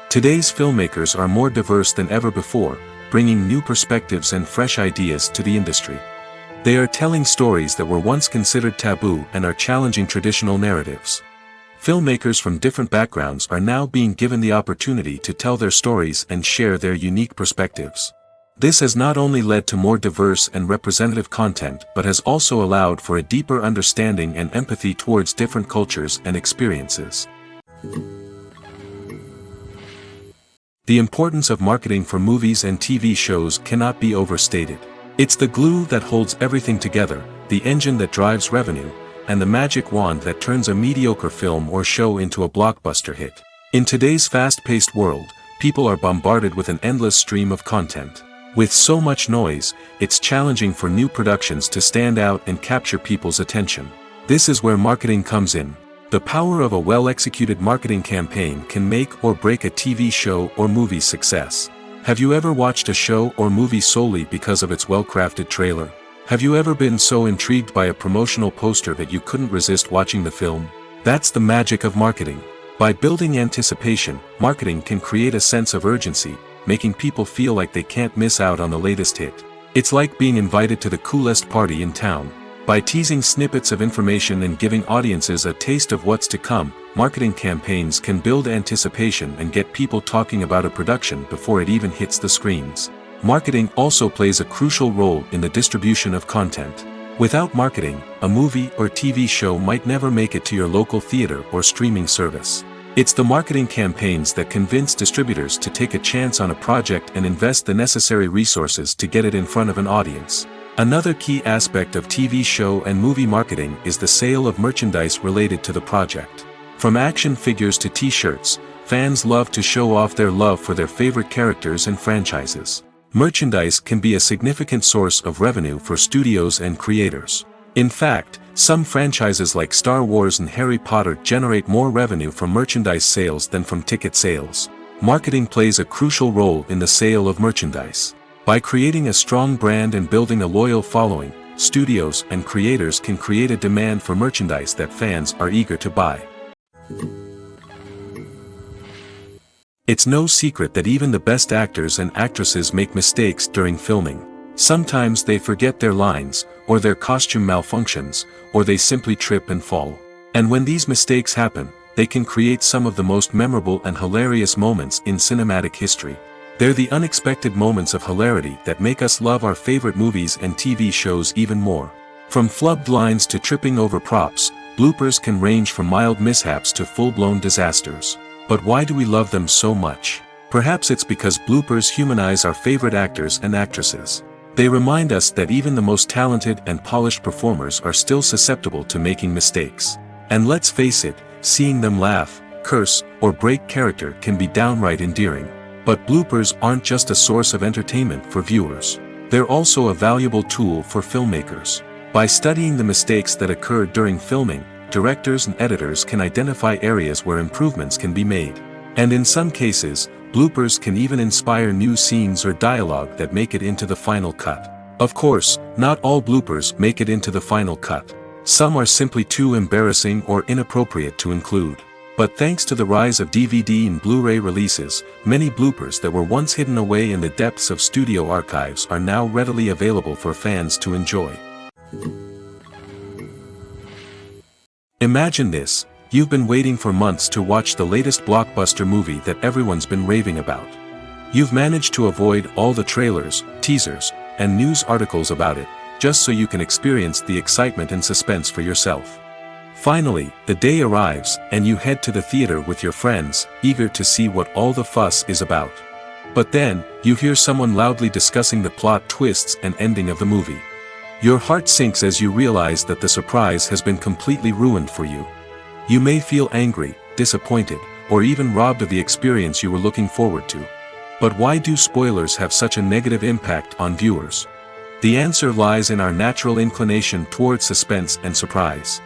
Today's filmmakers are more diverse than ever before, bringing new perspectives and fresh ideas to the industry. They are telling stories that were once considered taboo and are challenging traditional narratives. Filmmakers from different backgrounds are now being given the opportunity to tell their stories and share their unique perspectives. This has not only led to more diverse and representative content but has also allowed for a deeper understanding and empathy towards different cultures and experiences. The importance of marketing for movies and TV shows cannot be overstated. It's the glue that holds everything together, the engine that drives revenue, and the magic wand that turns a mediocre film or show into a blockbuster hit. In today's fast-paced world, people are bombarded with an endless stream of content. With so much noise, it's challenging for new productions to stand out and capture people's attention. This is where marketing comes in. The power of a well-executed marketing campaign can make or break a TV show or movie's success. Have you ever watched a show or movie solely because of its well-crafted trailer? Have you ever been so intrigued by a promotional poster that you couldn't resist watching the film? That's the magic of marketing. By building anticipation, marketing can create a sense of urgency, making people feel like they can't miss out on the latest hit. It's like being invited to the coolest party in town. By teasing snippets of information and giving audiences a taste of what's to come, marketing campaigns can build anticipation and get people talking about a production before it even hits the screens. Marketing also plays a crucial role in the distribution of content. Without marketing, a movie or TV show might never make it to your local theater or streaming service. It's the marketing campaigns that convince distributors to take a chance on a project and invest the necessary resources to get it in front of an audience. Another key aspect of TV show and movie marketing is the sale of merchandise related to the project. From action figures to t-shirts, fans love to show off their love for their favorite characters and franchises. Merchandise can be a significant source of revenue for studios and creators. In fact, some franchises like Star Wars and Harry Potter generate more revenue from merchandise sales than from ticket sales. Marketing plays a crucial role in the sale of merchandise. By creating a strong brand and building a loyal following, studios and creators can create a demand for merchandise that fans are eager to buy. It's no secret that even the best actors and actresses make mistakes during filming. Sometimes they forget their lines, or their costume malfunctions, or they simply trip and fall. And when these mistakes happen, they can create some of the most memorable and hilarious moments in cinematic history. They're the unexpected moments of hilarity that make us love our favorite movies and TV shows even more. From flubbed lines to tripping over props, bloopers can range from mild mishaps to full-blown disasters. But why do we love them so much? Perhaps it's because bloopers humanize our favorite actors and actresses. They remind us that even the most talented and polished performers are still susceptible to making mistakes. And let's face it, seeing them laugh, curse, or break character can be downright endearing. But bloopers aren't just a source of entertainment for viewers. They're also a valuable tool for filmmakers. By studying the mistakes that occur during filming, directors and editors can identify areas where improvements can be made. And in some cases, bloopers can even inspire new scenes or dialogue that make it into the final cut. Of course, not all bloopers make it into the final cut. Some are simply too embarrassing or inappropriate to include. But thanks to the rise of DVD and Blu-ray releases, many bloopers that were once hidden away in the depths of studio archives are now readily available for fans to enjoy. Imagine this: you've been waiting for months to watch the latest blockbuster movie that everyone's been raving about. You've managed to avoid all the trailers, teasers, and news articles about it, just so you can experience the excitement and suspense for yourself. Finally, the day arrives, and you head to the theater with your friends, eager to see what all the fuss is about. But then, you hear someone loudly discussing the plot twists and ending of the movie. Your heart sinks as you realize that the surprise has been completely ruined for you. You may feel angry, disappointed, or even robbed of the experience you were looking forward to. But why do spoilers have such a negative impact on viewers? The answer lies in our natural inclination toward suspense and surprise.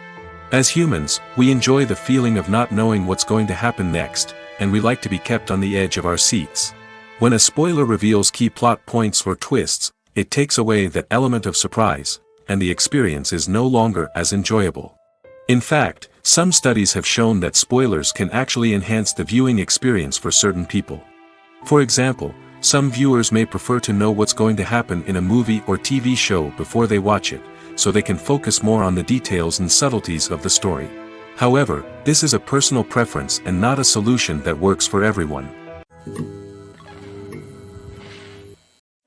As humans, we enjoy the feeling of not knowing what's going to happen next, and we like to be kept on the edge of our seats. When a spoiler reveals key plot points or twists, it takes away that element of surprise, and the experience is no longer as enjoyable. In fact, some studies have shown that spoilers can actually enhance the viewing experience for certain people. For example, some viewers may prefer to know what's going to happen in a movie or TV show before they watch it, so they can focus more on the details and subtleties of the story. However, this is a personal preference and not a solution that works for everyone.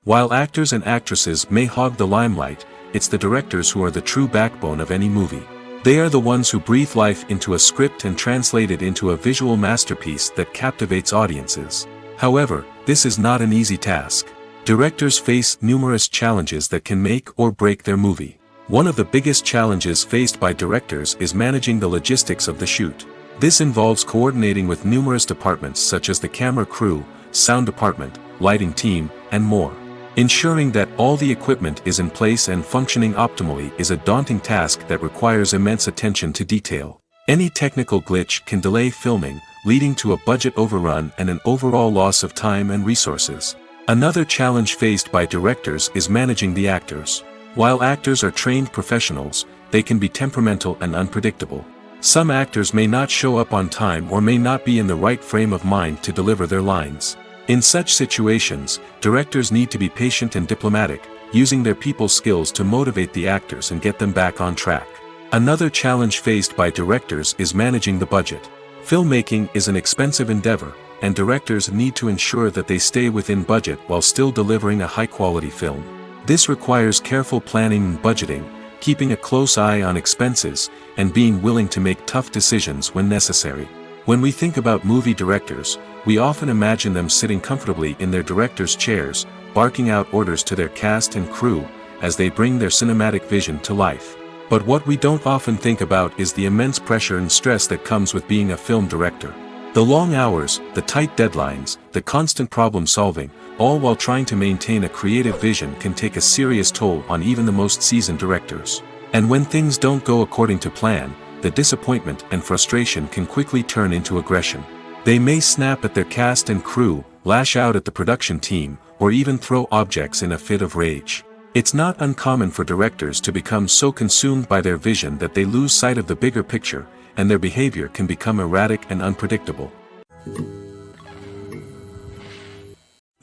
While actors and actresses may hog the limelight, it's the directors who are the true backbone of any movie. They are the ones who breathe life into a script and translate it into a visual masterpiece that captivates audiences. However, this is not an easy task. Directors face numerous challenges that can make or break their movie. One of the biggest challenges faced by directors is managing the logistics of the shoot. This involves coordinating with numerous departments such as the camera crew, sound department, lighting team, and more. Ensuring that all the equipment is in place and functioning optimally is a daunting task that requires immense attention to detail. Any technical glitch can delay filming, leading to a budget overrun and an overall loss of time and resources. Another challenge faced by directors is managing the actors. While actors are trained professionals, they can be temperamental and unpredictable. Some actors may not show up on time or may not be in the right frame of mind to deliver their lines. In such situations, directors need to be patient and diplomatic, using their people skills to motivate the actors and get them back on track. Another challenge faced by directors is managing the budget. Filmmaking is an expensive endeavor, and directors need to ensure that they stay within budget while still delivering a high-quality film. This requires careful planning and budgeting, keeping a close eye on expenses, and being willing to make tough decisions when necessary. When we think about movie directors, we often imagine them sitting comfortably in their director's chairs, barking out orders to their cast and crew, as they bring their cinematic vision to life. But what we don't often think about is the immense pressure and stress that comes with being a film director. The long hours, the tight deadlines, the constant problem solving, all while trying to maintain a creative vision can take a serious toll on even the most seasoned directors. And when things don't go according to plan, the disappointment and frustration can quickly turn into aggression. They may snap at their cast and crew, lash out at the production team, or even throw objects in a fit of rage. It's not uncommon for directors to become so consumed by their vision that they lose sight of the bigger picture, and their behavior can become erratic and unpredictable.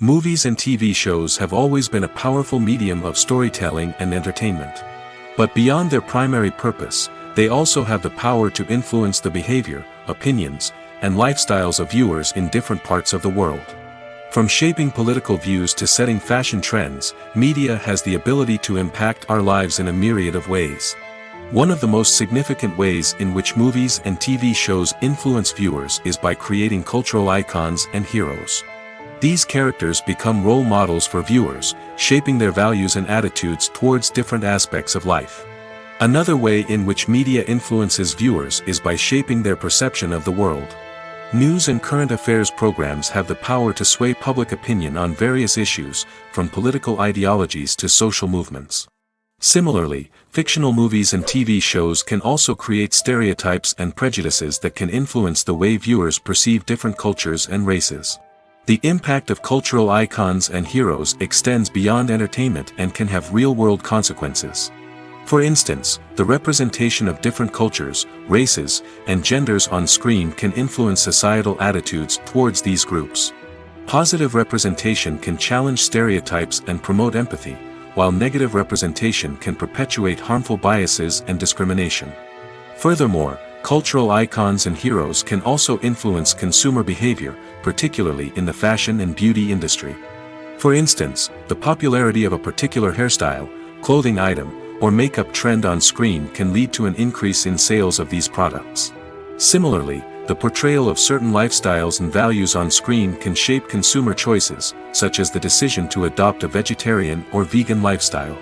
Movies and TV shows have always been a powerful medium of storytelling and entertainment. But beyond their primary purpose, they also have the power to influence the behavior, opinions, and lifestyles of viewers in different parts of the world. From shaping political views to setting fashion trends, media has the ability to impact our lives in a myriad of ways. One of the most significant ways in which movies and TV shows influence viewers is by creating cultural icons and heroes. These characters become role models for viewers, shaping their values and attitudes towards different aspects of life. Another way in which media influences viewers is by shaping their perception of the world. News and current affairs programs have the power to sway public opinion on various issues, from political ideologies to social movements. Similarly, fictional movies and TV shows can also create stereotypes and prejudices that can influence the way viewers perceive different cultures and races. The impact of cultural icons and heroes extends beyond entertainment and can have real-world consequences. For instance, the representation of different cultures, races, and genders on screen can influence societal attitudes towards these groups. Positive representation can challenge stereotypes and promote empathy, while negative representation can perpetuate harmful biases and discrimination. Furthermore, cultural icons and heroes can also influence consumer behavior, particularly in the fashion and beauty industry. For instance, the popularity of a particular hairstyle, clothing item, or makeup trend on screen can lead to an increase in sales of these products. Similarly, the portrayal of certain lifestyles and values on screen can shape consumer choices, such as the decision to adopt a vegetarian or vegan lifestyle.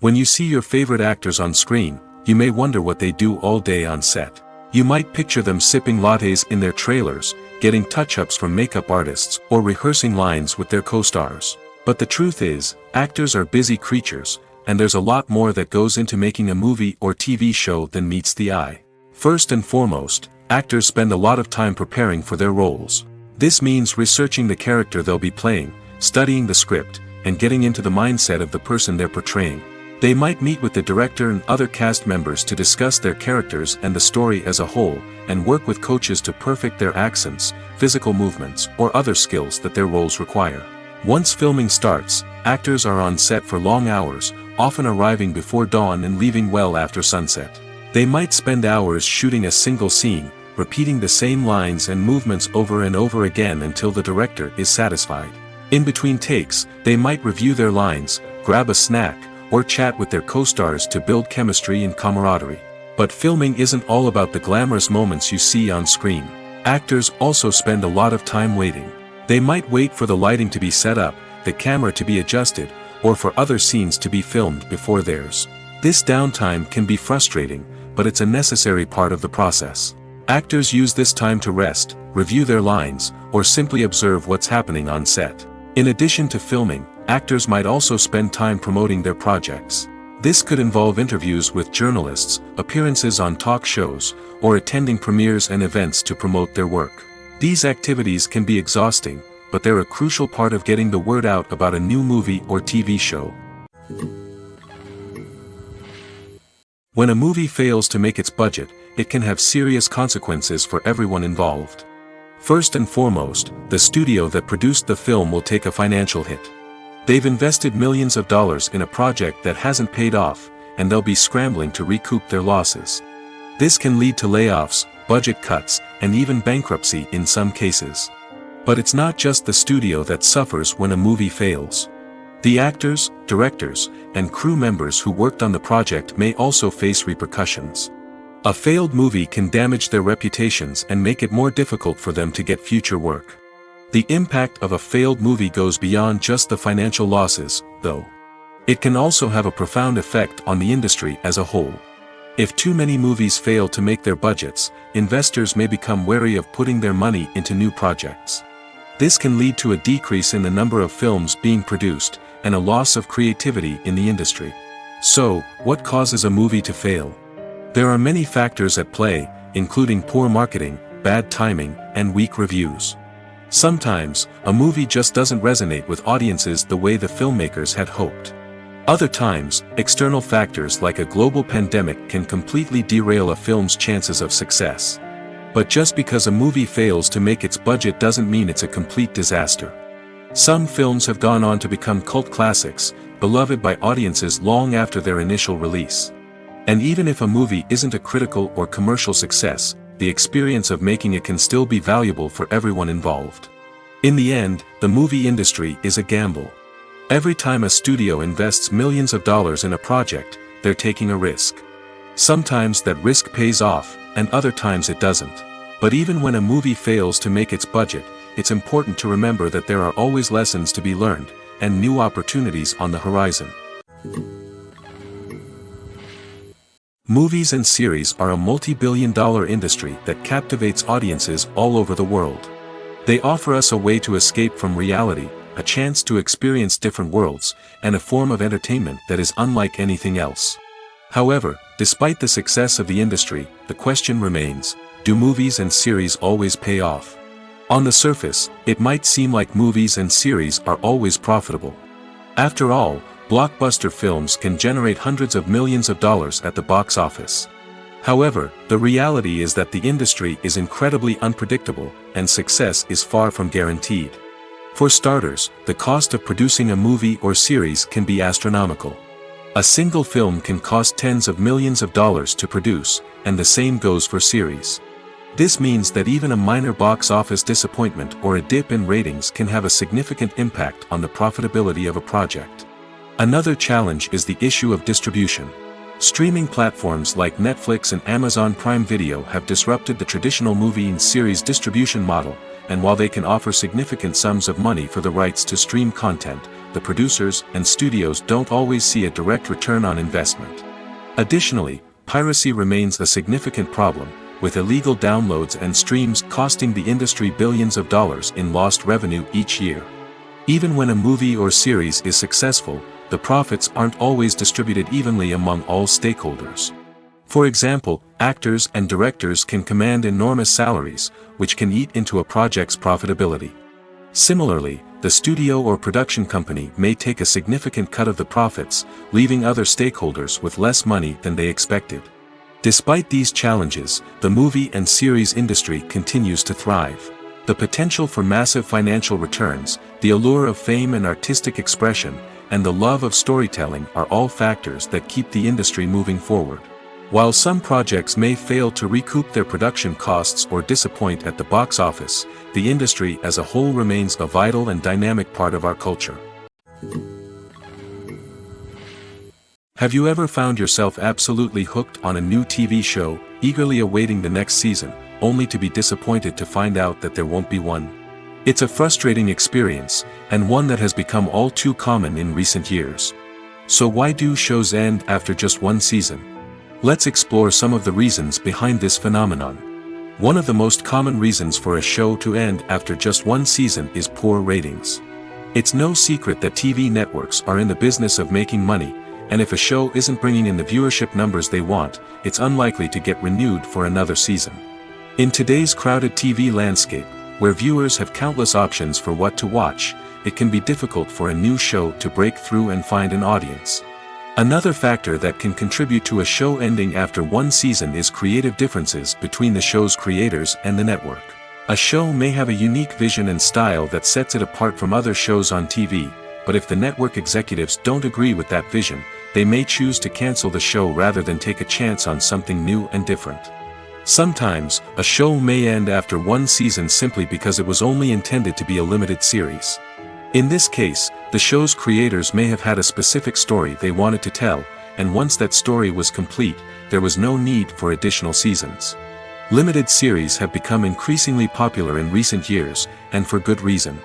When you see your favorite actors on screen, you may wonder what they do all day on set. You might picture them sipping lattes in their trailers, getting touch-ups from makeup artists, or rehearsing lines with their co-stars. But the truth is, actors are busy creatures, and there's a lot more that goes into making a movie or TV show than meets the eye. First and foremost, actors spend a lot of time preparing for their roles. This means researching the character they'll be playing, studying the script, and getting into the mindset of the person they're portraying. They might meet with the director and other cast members to discuss their characters and the story as a whole, and work with coaches to perfect their accents, physical movements, or other skills that their roles require. Once filming starts, actors are on set for long hours, often arriving before dawn and leaving well after sunset. They might spend hours shooting a single scene, repeating the same lines and movements over and over again until the director is satisfied. In between takes, they might review their lines, grab a snack, or chat with their co-stars to build chemistry and camaraderie. But filming isn't all about the glamorous moments you see on screen. Actors also spend a lot of time waiting. They might wait for the lighting to be set up, the camera to be adjusted, or for other scenes to be filmed before theirs. This downtime can be frustrating, but it's a necessary part of the process. Actors use this time to rest, review their lines, or simply observe what's happening on set. In addition to filming, actors might also spend time promoting their projects. This could involve interviews with journalists, appearances on talk shows, or attending premieres and events to promote their work. These activities can be exhausting, but they're a crucial part of getting the word out about a new movie or TV show. When a movie fails to make its budget, it can have serious consequences for everyone involved. First and foremost, the studio that produced the film will take a financial hit. They've invested millions of dollars in a project that hasn't paid off, and they'll be scrambling to recoup their losses. This can lead to layoffs, budget cuts, and even bankruptcy in some cases. But it's not just the studio that suffers when a movie fails. The actors, directors, and crew members who worked on the project may also face repercussions. A failed movie can damage their reputations and make it more difficult for them to get future work. The impact of a failed movie goes beyond just the financial losses, though. It can also have a profound effect on the industry as a whole. If too many movies fail to make their budgets, investors may become wary of putting their money into new projects. This can lead to a decrease in the number of films being produced, and a loss of creativity in the industry. So, what causes a movie to fail? There are many factors at play, including poor marketing, bad timing, and weak reviews. Sometimes, a movie just doesn't resonate with audiences the way the filmmakers had hoped. Other times, external factors like a global pandemic can completely derail a film's chances of success. But just because a movie fails to make its budget doesn't mean it's a complete disaster. Some films have gone on to become cult classics, beloved by audiences long after their initial release. And even if a movie isn't a critical or commercial success, the experience of making it can still be valuable for everyone involved. In the end, the movie industry is a gamble. Every time a studio invests millions of dollars in a project, they're taking a risk. Sometimes that risk pays off, and other times it doesn't. But even when a movie fails to make its budget, it's important to remember that there are always lessons to be learned, and new opportunities on the horizon. Movies and series are a multi-billion-dollar industry that captivates audiences all over the world. They offer us a way to escape from reality, a chance to experience different worlds, and a form of entertainment that is unlike anything else. However, despite the success of the industry, the question remains, do movies and series always pay off? On the surface, it might seem like movies and series are always profitable. After all, blockbuster films can generate hundreds of millions of dollars at the box office. However, the reality is that the industry is incredibly unpredictable, and success is far from guaranteed. For starters, the cost of producing a movie or series can be astronomical. A single film can cost tens of millions of dollars to produce, and the same goes for series. This means that even a minor box office disappointment or a dip in ratings can have a significant impact on the profitability of a project. Another challenge is the issue of distribution. Streaming platforms like Netflix and Amazon Prime Video have disrupted the traditional movie and series distribution model, and while they can offer significant sums of money for the rights to stream content, the producers and studios don't always see a direct return on investment. Additionally, piracy remains a significant problem, with illegal downloads and streams costing the industry billions of dollars in lost revenue each year. Even when a movie or series is successful, the profits aren't always distributed evenly among all stakeholders. For example, actors and directors can command enormous salaries, which can eat into a project's profitability. Similarly, the studio or production company may take a significant cut of the profits, leaving other stakeholders with less money than they expected. Despite these challenges, the movie and series industry continues to thrive. The potential for massive financial returns, the allure of fame and artistic expression, and the love of storytelling are all factors that keep the industry moving forward. While some projects may fail to recoup their production costs or disappoint at the box office, the industry as a whole remains a vital and dynamic part of our culture. Have you ever found yourself absolutely hooked on a new TV show, eagerly awaiting the next season, only to be disappointed to find out that there won't be one? It's a frustrating experience, and one that has become all too common in recent years. So why do shows end after just one season? Let's explore some of the reasons behind this phenomenon. One of the most common reasons for a show to end after just one season is poor ratings. It's no secret that TV networks are in the business of making money, and if a show isn't bringing in the viewership numbers they want, it's unlikely to get renewed for another season. In today's crowded TV landscape, where viewers have countless options for what to watch, it can be difficult for a new show to break through and find an audience. Another factor that can contribute to a show ending after one season is creative differences between the show's creators and the network. A show may have a unique vision and style that sets it apart from other shows on TV, but if the network executives don't agree with that vision, they may choose to cancel the show rather than take a chance on something new and different. Sometimes, a show may end after one season simply because it was only intended to be a limited series. In this case, the show's creators may have had a specific story they wanted to tell, and once that story was complete, there was no need for additional seasons. Limited series have become increasingly popular in recent years, and for good reason.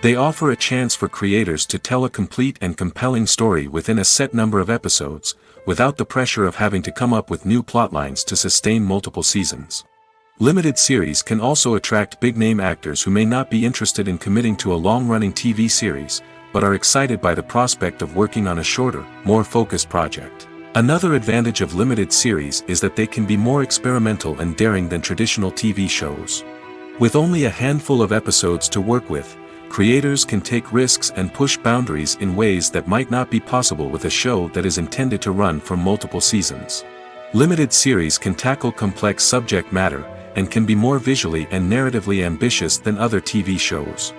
They offer a chance for creators to tell a complete and compelling story within a set number of episodes, without the pressure of having to come up with new plotlines to sustain multiple seasons. Limited series can also attract big-name actors who may not be interested in committing to a long-running TV series, but are excited by the prospect of working on a shorter, more focused project. Another advantage of limited series is that they can be more experimental and daring than traditional TV shows. With only a handful of episodes to work with, creators can take risks and push boundaries in ways that might not be possible with a show that is intended to run for multiple seasons. Limited series can tackle complex subject matter, and can be more visually and narratively ambitious than other TV shows.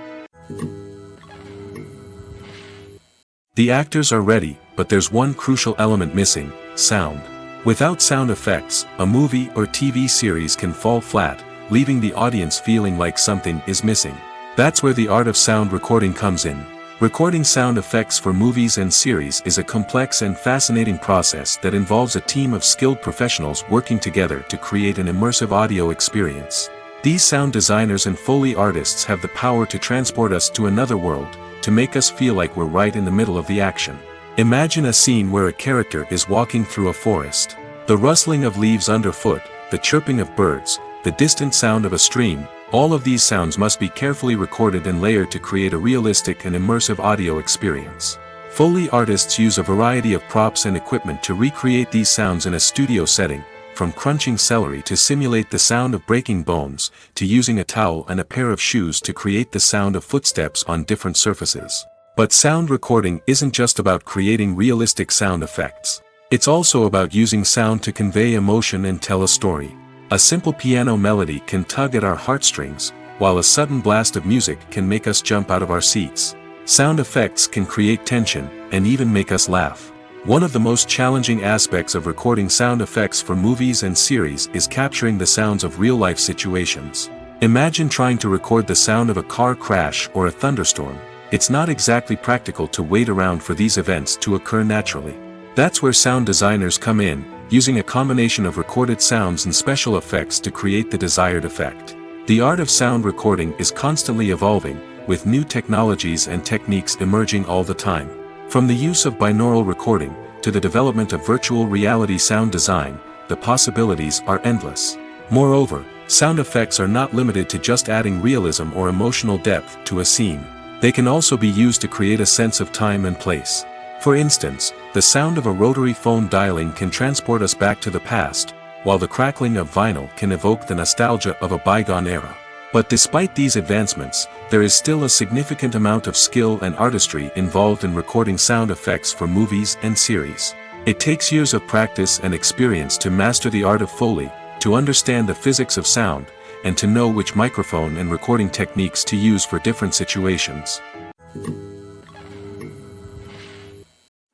The actors are ready, but there's one crucial element missing: sound. Without sound effects, a movie or TV series can fall flat, leaving the audience feeling like something is missing. That's where the art of sound recording comes in. Recording sound effects for movies and series is a complex and fascinating process that involves a team of skilled professionals working together to create an immersive audio experience. These sound designers and Foley artists have the power to transport us to another world, to make us feel like we're right in the middle of the action. Imagine a scene where a character is walking through a forest. The rustling of leaves underfoot, the chirping of birds, the distant sound of a stream, all of these sounds must be carefully recorded and layered to create a realistic and immersive audio experience. Foley artists use a variety of props and equipment to recreate these sounds in a studio setting, from crunching celery to simulate the sound of breaking bones, to using a towel and a pair of shoes to create the sound of footsteps on different surfaces. But sound recording isn't just about creating realistic sound effects. It's also about using sound to convey emotion and tell a story. A simple piano melody can tug at our heartstrings, while a sudden blast of music can make us jump out of our seats. Sound effects can create tension, and even make us laugh. One of the most challenging aspects of recording sound effects for movies and series is capturing the sounds of real-life situations. Imagine trying to record the sound of a car crash or a thunderstorm. It's not exactly practical to wait around for these events to occur naturally. That's where sound designers come in, using a combination of recorded sounds and special effects to create the desired effect. The art of sound recording is constantly evolving, with new technologies and techniques emerging all the time. From the use of binaural recording, to the development of virtual reality sound design, the possibilities are endless. Moreover, sound effects are not limited to just adding realism or emotional depth to a scene. They can also be used to create a sense of time and place. For instance, the sound of a rotary phone dialing can transport us back to the past, while the crackling of vinyl can evoke the nostalgia of a bygone era. But despite these advancements, there is still a significant amount of skill and artistry involved in recording sound effects for movies and series. It takes years of practice and experience to master the art of Foley, to understand the physics of sound, and to know which microphone and recording techniques to use for different situations.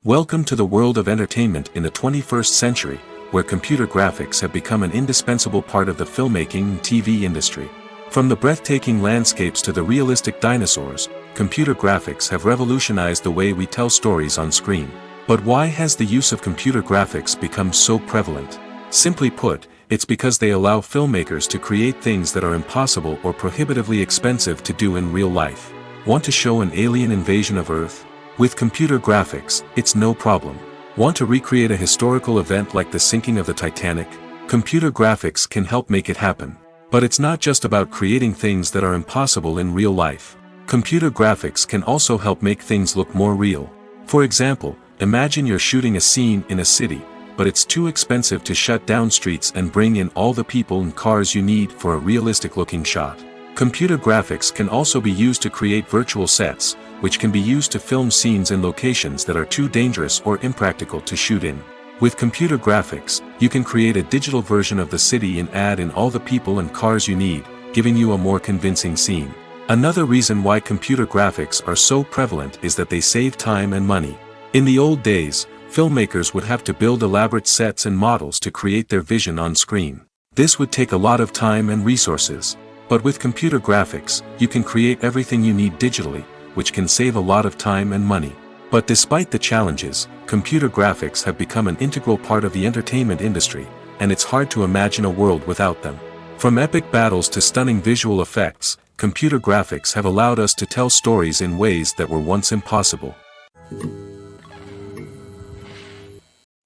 Welcome to the world of entertainment in the 21st century, where computer graphics have become an indispensable part of the filmmaking and TV industry. From the breathtaking landscapes to the realistic dinosaurs, computer graphics have revolutionized the way we tell stories on screen. But why has the use of computer graphics become so prevalent? Simply put, it's because they allow filmmakers to create things that are impossible or prohibitively expensive to do in real life. Want to show an alien invasion of Earth? With computer graphics, it's no problem. Want to recreate a historical event like the sinking of the Titanic? Computer graphics can help make it happen. But it's not just about creating things that are impossible in real life. Computer graphics can also help make things look more real. For example, imagine you're shooting a scene in a city, but it's too expensive to shut down streets and bring in all the people and cars you need for a realistic-looking shot. Computer graphics can also be used to create virtual sets, which can be used to film scenes in locations that are too dangerous or impractical to shoot in. With computer graphics, you can create a digital version of the city and add in all the people and cars you need, giving you a more convincing scene. Another reason why computer graphics are so prevalent is that they save time and money. In the old days, filmmakers would have to build elaborate sets and models to create their vision on screen. This would take a lot of time and resources. But with computer graphics, you can create everything you need digitally, which can save a lot of time and money. But despite the challenges, computer graphics have become an integral part of the entertainment industry, and it's hard to imagine a world without them. From epic battles to stunning visual effects, computer graphics have allowed us to tell stories in ways that were once impossible.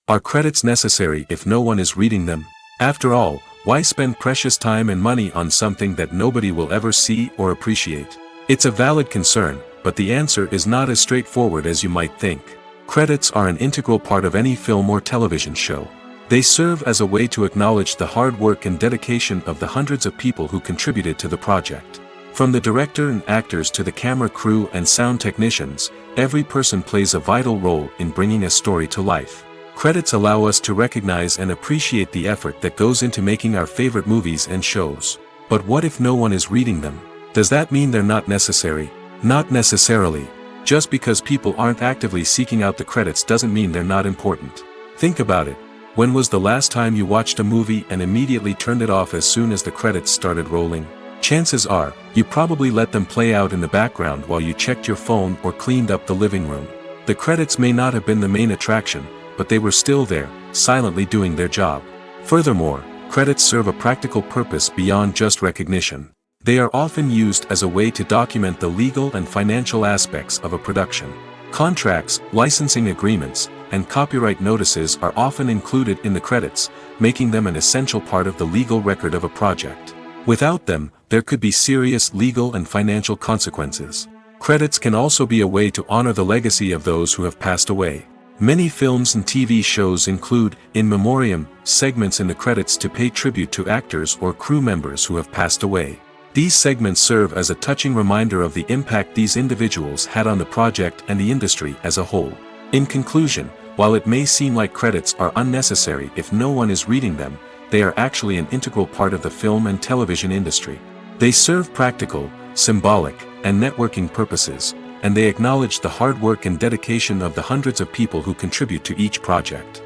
Are credits necessary if no one is reading them? After all, why spend precious time and money on something that nobody will ever see or appreciate? It's a valid concern, but the answer is not as straightforward as you might think. Credits are an integral part of any film or television show. They serve as a way to acknowledge the hard work and dedication of the hundreds of people who contributed to the project. From the director and actors to the camera crew and sound technicians, every person plays a vital role in bringing a story to life. Credits allow us to recognize and appreciate the effort that goes into making our favorite movies and shows. But what if no one is reading them? Does that mean they're not necessary? Not necessarily. Just because people aren't actively seeking out the credits doesn't mean they're not important. Think about it. When was the last time you watched a movie and immediately turned it off as soon as the credits started rolling? Chances are, you probably let them play out in the background while you checked your phone or cleaned up the living room. The credits may not have been the main attraction, but they were still there, silently doing their job. Furthermore, credits serve a practical purpose beyond just recognition. They are often used as a way to document the legal and financial aspects of a production. Contracts, licensing agreements, and copyright notices are often included in the credits, making them an essential part of the legal record of a project. Without them, there could be serious legal and financial consequences. Credits can also be a way to honor the legacy of those who have passed away. Many films and TV shows include, in memoriam, segments in the credits to pay tribute to actors or crew members who have passed away. These segments serve as a touching reminder of the impact these individuals had on the project and the industry as a whole. In conclusion, while it may seem like credits are unnecessary if no one is reading them, they are actually an integral part of the film and television industry. They serve practical, symbolic, and networking purposes, and they acknowledge the hard work and dedication of the hundreds of people who contribute to each project.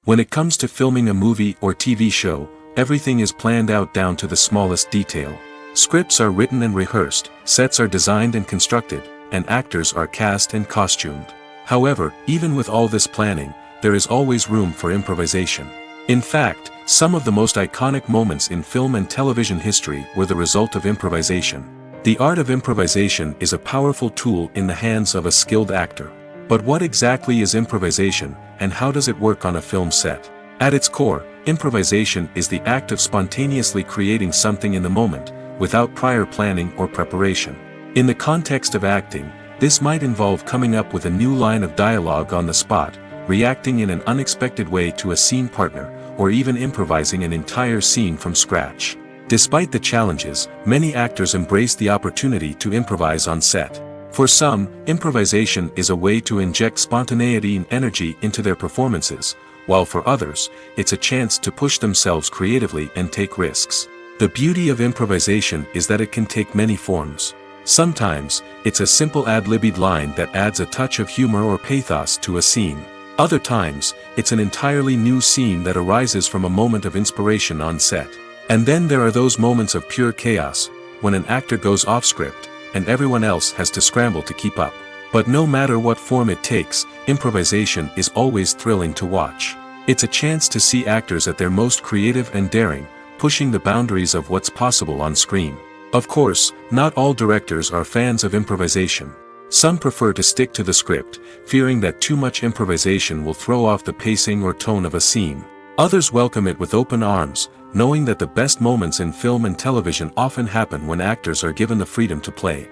When it comes to filming a movie or TV show, everything is planned out down to the smallest detail. Scripts are written and rehearsed, sets are designed and constructed, and actors are cast and costumed. However, even with all this planning, there is always room for improvisation. In fact, some of the most iconic moments in film and television history were the result of improvisation. The art of improvisation is a powerful tool in the hands of a skilled actor. But what exactly is improvisation, and how does it work on a film set? At its core, improvisation is the act of spontaneously creating something in the moment, without prior planning or preparation. In the context of acting, this might involve coming up with a new line of dialogue on the spot, reacting in an unexpected way to a scene partner, or even improvising an entire scene from scratch. Despite the challenges, many actors embrace the opportunity to improvise on set. For some, improvisation is a way to inject spontaneity and energy into their performances, while for others, it's a chance to push themselves creatively and take risks. The beauty of improvisation is that it can take many forms. Sometimes, it's a simple ad-libbed line that adds a touch of humor or pathos to a scene. Other times, it's an entirely new scene that arises from a moment of inspiration on set. And then there are those moments of pure chaos, when an actor goes off script, and everyone else has to scramble to keep up. But no matter what form it takes, improvisation is always thrilling to watch. It's a chance to see actors at their most creative and daring, pushing the boundaries of what's possible on screen. Of course, not all directors are fans of improvisation. Some prefer to stick to the script, fearing that too much improvisation will throw off the pacing or tone of a scene. Others welcome it with open arms, knowing that the best moments in film and television often happen when actors are given the freedom to play.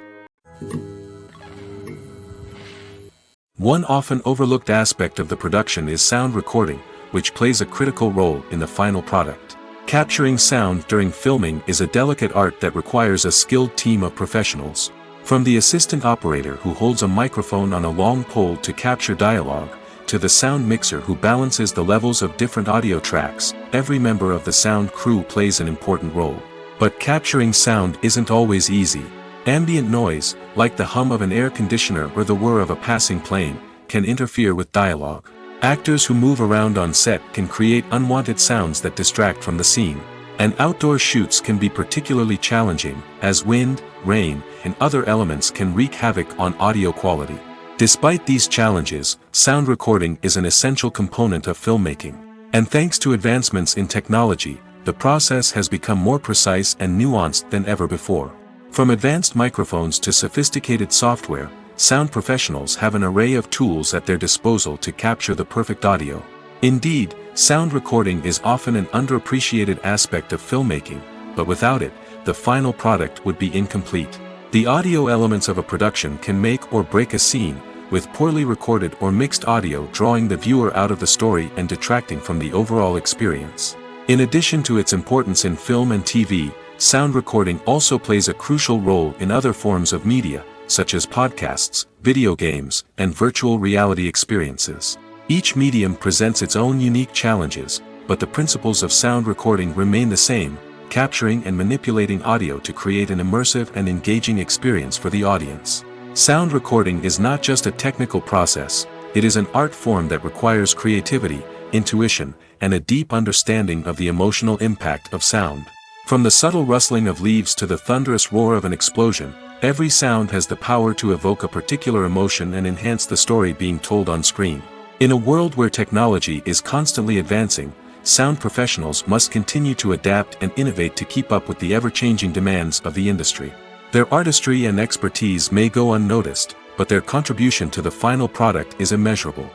One often overlooked aspect of the production is sound recording, which plays a critical role in the final product. Capturing sound during filming is a delicate art that requires a skilled team of professionals. From the assistant operator who holds a microphone on a long pole to capture dialogue, to the sound mixer who balances the levels of different audio tracks, every member of the sound crew plays an important role. But capturing sound isn't always easy. Ambient noise, like the hum of an air conditioner or the whir of a passing plane, can interfere with dialogue. Actors who move around on set can create unwanted sounds that distract from the scene. And outdoor shoots can be particularly challenging, as wind, rain, and other elements can wreak havoc on audio quality. Despite these challenges, sound recording is an essential component of filmmaking. And thanks to advancements in technology, the process has become more precise and nuanced than ever before. From advanced microphones to sophisticated software, sound professionals have an array of tools at their disposal to capture the perfect audio. Indeed, sound recording is often an underappreciated aspect of filmmaking, but without it, the final product would be incomplete. The audio elements of a production can make or break a scene, with poorly recorded or mixed audio drawing the viewer out of the story and detracting from the overall experience. In addition to its importance in film and TV, sound recording also plays a crucial role in other forms of media, such as podcasts, video games, and virtual reality experiences. Each medium presents its own unique challenges, but the principles of sound recording remain the same, capturing and manipulating audio to create an immersive and engaging experience for the audience. Sound recording is not just a technical process, it is an art form that requires creativity, intuition, and a deep understanding of the emotional impact of sound. From the subtle rustling of leaves to the thunderous roar of an explosion, every sound has the power to evoke a particular emotion and enhance the story being told on screen. In a world where technology is constantly advancing, sound professionals must continue to adapt and innovate to keep up with the ever-changing demands of the industry. Their artistry and expertise may go unnoticed, but their contribution to the final product is immeasurable.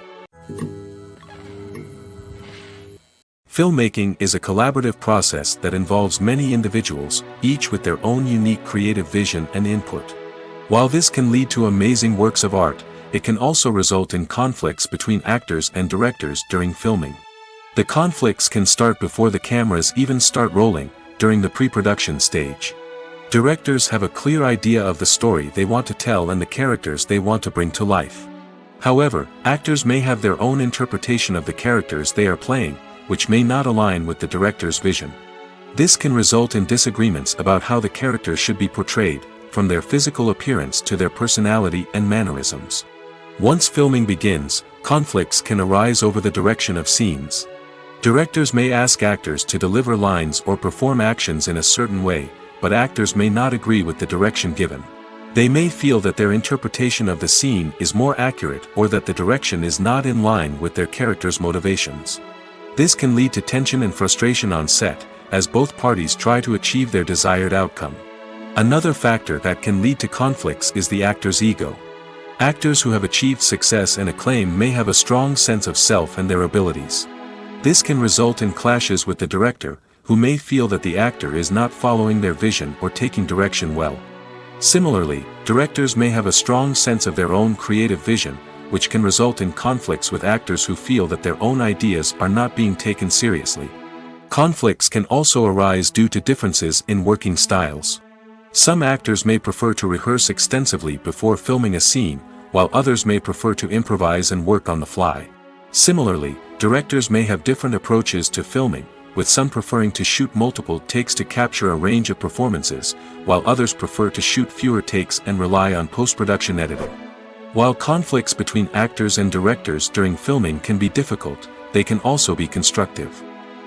Filmmaking is a collaborative process that involves many individuals, each with their own unique creative vision and input. While this can lead to amazing works of art, it can also result in conflicts between actors and directors during filming. The conflicts can start before the cameras even start rolling, during the pre-production stage. Directors have a clear idea of the story they want to tell and the characters they want to bring to life. However, actors may have their own interpretation of the characters they are playing, which may not align with the director's vision. This can result in disagreements about how the characters should be portrayed, from their physical appearance to their personality and mannerisms. Once filming begins, conflicts can arise over the direction of scenes. Directors may ask actors to deliver lines or perform actions in a certain way, but actors may not agree with the direction given. They may feel that their interpretation of the scene is more accurate or that the direction is not in line with their character's motivations. This can lead to tension and frustration on set, as both parties try to achieve their desired outcome. Another factor that can lead to conflicts is the actor's ego. Actors who have achieved success and acclaim may have a strong sense of self and their abilities. This can result in clashes with the director, who may feel that the actor is not following their vision or taking direction well. Similarly, directors may have a strong sense of their own creative vision, which can result in conflicts with actors who feel that their own ideas are not being taken seriously. Conflicts can also arise due to differences in working styles. Some actors may prefer to rehearse extensively before filming a scene, while others may prefer to improvise and work on the fly. Similarly, directors may have different approaches to filming, with some preferring to shoot multiple takes to capture a range of performances, while others prefer to shoot fewer takes and rely on post-production editing. While conflicts between actors and directors during filming can be difficult, they can also be constructive.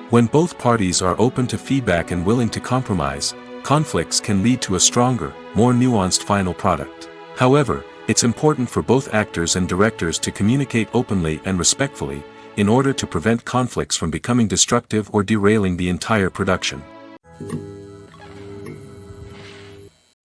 When both parties are open to feedback and willing to compromise, conflicts can lead to a stronger, more nuanced final product. However, it's important for both actors and directors to communicate openly and respectfully, in order to prevent conflicts from becoming destructive or derailing the entire production.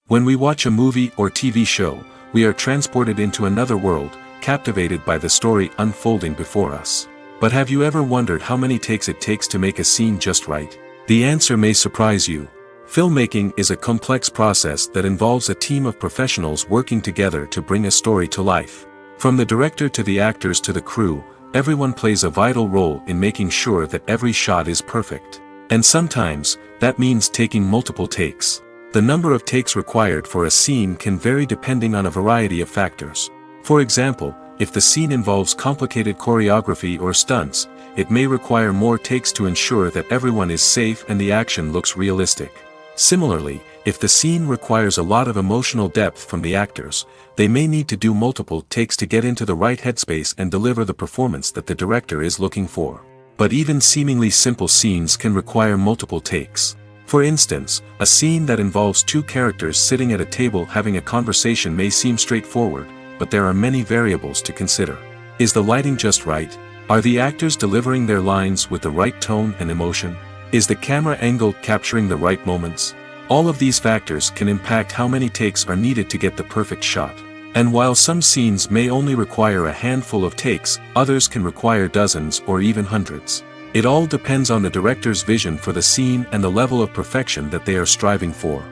When we watch a movie or TV show, we are transported into another world, captivated by the story unfolding before us. But have you ever wondered how many takes it takes to make a scene just right? The answer may surprise you. Filmmaking is a complex process that involves a team of professionals working together to bring a story to life. From the director to the actors to the crew, everyone plays a vital role in making sure that every shot is perfect. And sometimes, that means taking multiple takes. The number of takes required for a scene can vary depending on a variety of factors. For example, if the scene involves complicated choreography or stunts, it may require more takes to ensure that everyone is safe and the action looks realistic. Similarly, if the scene requires a lot of emotional depth from the actors, they may need to do multiple takes to get into the right headspace and deliver the performance that the director is looking for. But even seemingly simple scenes can require multiple takes. For instance, a scene that involves two characters sitting at a table having a conversation may seem straightforward, but there are many variables to consider. Is the lighting just right? Are the actors delivering their lines with the right tone and emotion? Is the camera angle capturing the right moments? All of these factors can impact how many takes are needed to get the perfect shot. And while some scenes may only require a handful of takes, others can require dozens or even hundreds. It all depends on the director's vision for the scene and the level of perfection that they are striving for.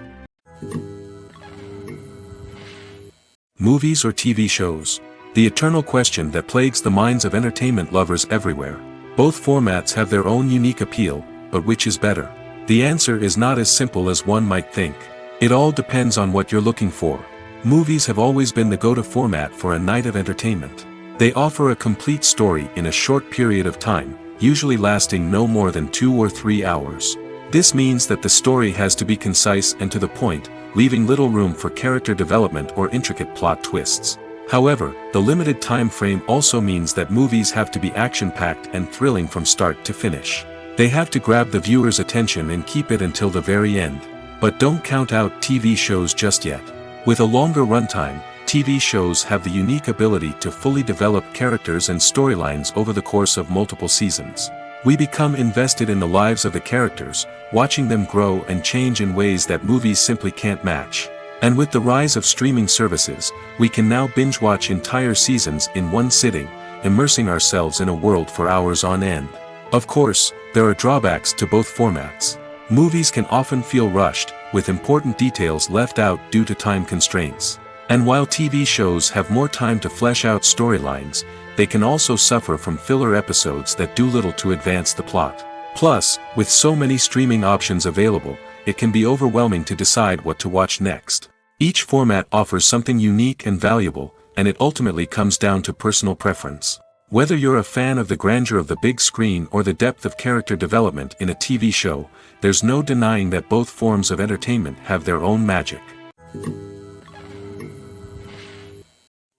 Movies or TV shows. the eternal question that plagues the minds of entertainment lovers everywhere. Both formats have their own unique appeal, but which is better? The answer is not as simple as one might think. It all depends on what you're looking for. Movies have always been the go-to format for a night of entertainment. They offer a complete story in a short period of time, usually lasting no more than 2 or 3 hours. This means that the story has to be concise and to the point, leaving little room for character development or intricate plot twists. However, the limited time frame also means that movies have to be action-packed and thrilling from start to finish. They have to grab the viewer's attention and keep it until the very end. But don't count out TV shows just yet. With a longer runtime, TV shows have the unique ability to fully develop characters and storylines over the course of multiple seasons. We become invested in the lives of the characters, watching them grow and change in ways that movies simply can't match. And with the rise of streaming services, we can now binge-watch entire seasons in one sitting, immersing ourselves in a world for hours on end. Of course, there are drawbacks to both formats. Movies can often feel rushed, with important details left out due to time constraints. And while TV shows have more time to flesh out storylines, they can also suffer from filler episodes that do little to advance the plot. Plus, with so many streaming options available, it can be overwhelming to decide what to watch next. Each format offers something unique and valuable, and it ultimately comes down to personal preference. Whether you're a fan of the grandeur of the big screen or the depth of character development in a TV show, there's no denying that both forms of entertainment have their own magic.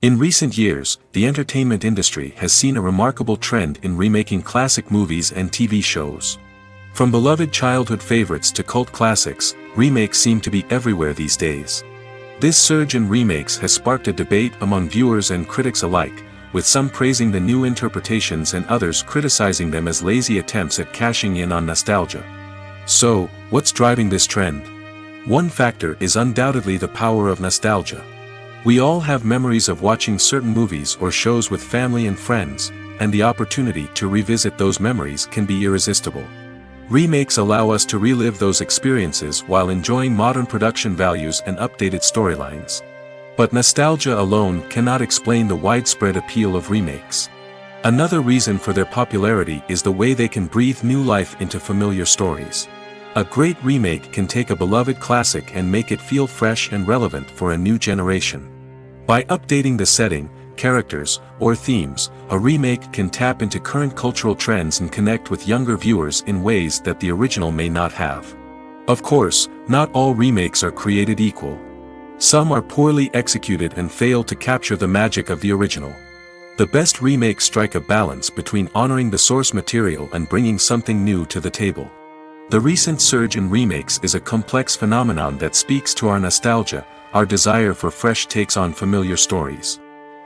In recent years, the entertainment industry has seen a remarkable trend in remaking classic movies and TV shows. From beloved childhood favorites to cult classics, remakes seem to be everywhere these days. This surge in remakes has sparked a debate among viewers and critics alike, with some praising the new interpretations and others criticizing them as lazy attempts at cashing in on nostalgia. So, what's driving this trend? One factor is undoubtedly the power of nostalgia. We all have memories of watching certain movies or shows with family and friends, and the opportunity to revisit those memories can be irresistible. Remakes allow us to relive those experiences while enjoying modern production values and updated storylines. But nostalgia alone cannot explain the widespread appeal of remakes. Another reason for their popularity is the way they can breathe new life into familiar stories. A great remake can take a beloved classic and make it feel fresh and relevant for a new generation. By updating the setting, characters, or themes, a remake can tap into current cultural trends and connect with younger viewers in ways that the original may not have. Of course, not all remakes are created equal. Some are poorly executed and fail to capture the magic of the original. The best remakes strike a balance between honoring the source material and bringing something new to the table. The recent surge in remakes is a complex phenomenon that speaks to our nostalgia, our desire for fresh takes on familiar stories.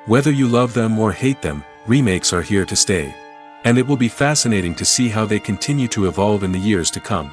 Whether you love them or hate them, remakes are here to stay. And it will be fascinating to see how they continue to evolve in the years to come.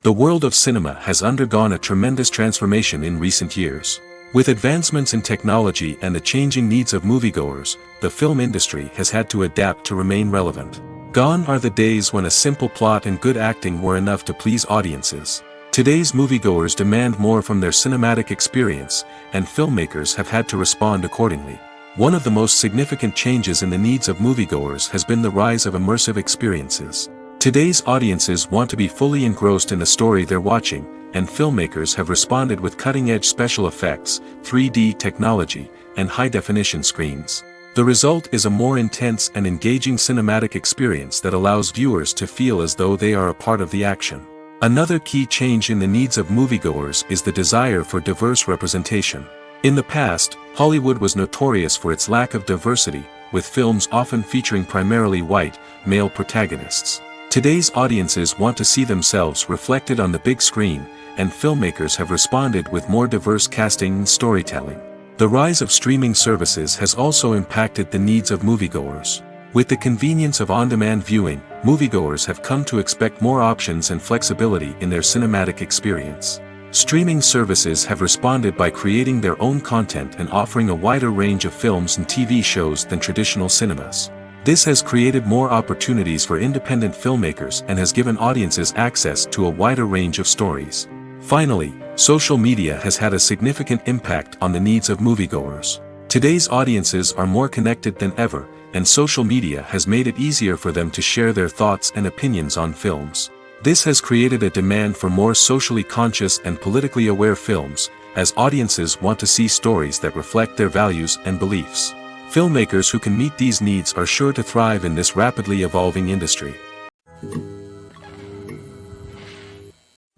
The world of cinema has undergone a tremendous transformation in recent years. With advancements in technology and the changing needs of moviegoers, the film industry has had to adapt to remain relevant. Gone are the days when a simple plot and good acting were enough to please audiences. Today's moviegoers demand more from their cinematic experience, and filmmakers have had to respond accordingly. One of the most significant changes in the needs of moviegoers has been the rise of immersive experiences. Today's audiences want to be fully engrossed in the story they're watching, and filmmakers have responded with cutting-edge special effects, 3D technology, and high-definition screens. The result is a more intense and engaging cinematic experience that allows viewers to feel as though they are a part of the action. Another key change in the needs of moviegoers is the desire for diverse representation. In the past, Hollywood was notorious for its lack of diversity, with films often featuring primarily white, male protagonists. Today's audiences want to see themselves reflected on the big screen, and filmmakers have responded with more diverse casting and storytelling. The rise of streaming services has also impacted the needs of moviegoers. With the convenience of on-demand viewing, moviegoers have come to expect more options and flexibility in their cinematic experience. Streaming services have responded by creating their own content and offering a wider range of films and TV shows than traditional cinemas. This has created more opportunities for independent filmmakers and has given audiences access to a wider range of stories. Finally, social media has had a significant impact on the needs of moviegoers. Today's audiences are more connected than ever, and social media has made it easier for them to share their thoughts and opinions on films. This has created a demand for more socially conscious and politically aware films, as audiences want to see stories that reflect their values and beliefs. Filmmakers who can meet these needs are sure to thrive in this rapidly evolving industry.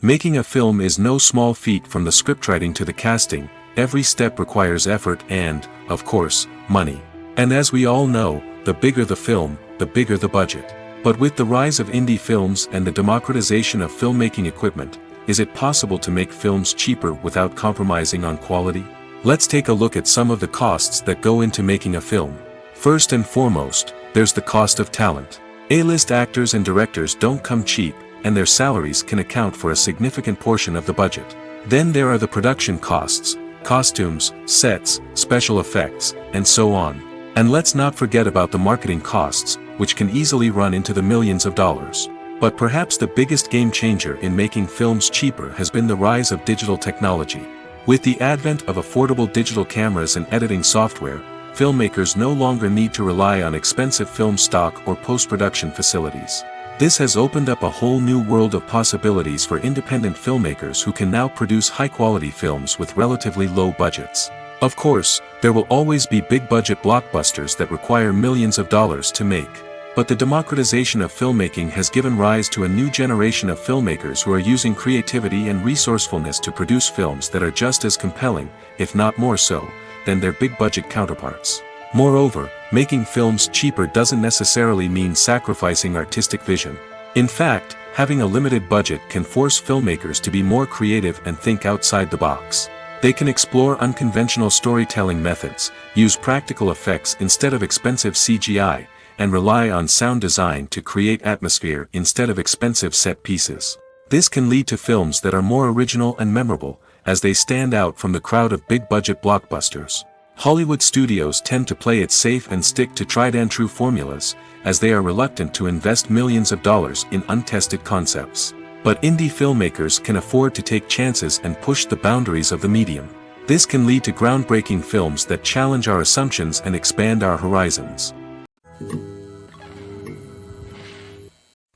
Making a film is no small feat. From the scriptwriting to the casting, every step requires effort and, of course, money. And as we all know, the bigger the film, the bigger the budget. But with the rise of indie films and the democratization of filmmaking equipment, is it possible to make films cheaper without compromising on quality? Let's take a look at some of the costs that go into making a film. First and foremost, there's the cost of talent. A-list actors and directors don't come cheap, and their salaries can account for a significant portion of the budget. Then there are the production costs, costumes, sets, special effects, and so on. And let's not forget about the marketing costs, which can easily run into the millions of dollars. But perhaps the biggest game changer in making films cheaper has been the rise of digital technology. With the advent of affordable digital cameras and editing software, filmmakers no longer need to rely on expensive film stock or post-production facilities. This has opened up a whole new world of possibilities for independent filmmakers who can now produce high-quality films with relatively low budgets. Of course, there will always be big-budget blockbusters that require millions of dollars to make. But the democratization of filmmaking has given rise to a new generation of filmmakers who are using creativity and resourcefulness to produce films that are just as compelling, if not more so, than their big-budget counterparts. Moreover, making films cheaper doesn't necessarily mean sacrificing artistic vision. In fact, having a limited budget can force filmmakers to be more creative and think outside the box. They can explore unconventional storytelling methods, use practical effects instead of expensive CGI, and rely on sound design to create atmosphere instead of expensive set pieces. This can lead to films that are more original and memorable, as they stand out from the crowd of big-budget blockbusters. Hollywood studios tend to play it safe and stick to tried-and-true formulas, as they are reluctant to invest millions of dollars in untested concepts. But indie filmmakers can afford to take chances and push the boundaries of the medium. This can lead to groundbreaking films that challenge our assumptions and expand our horizons.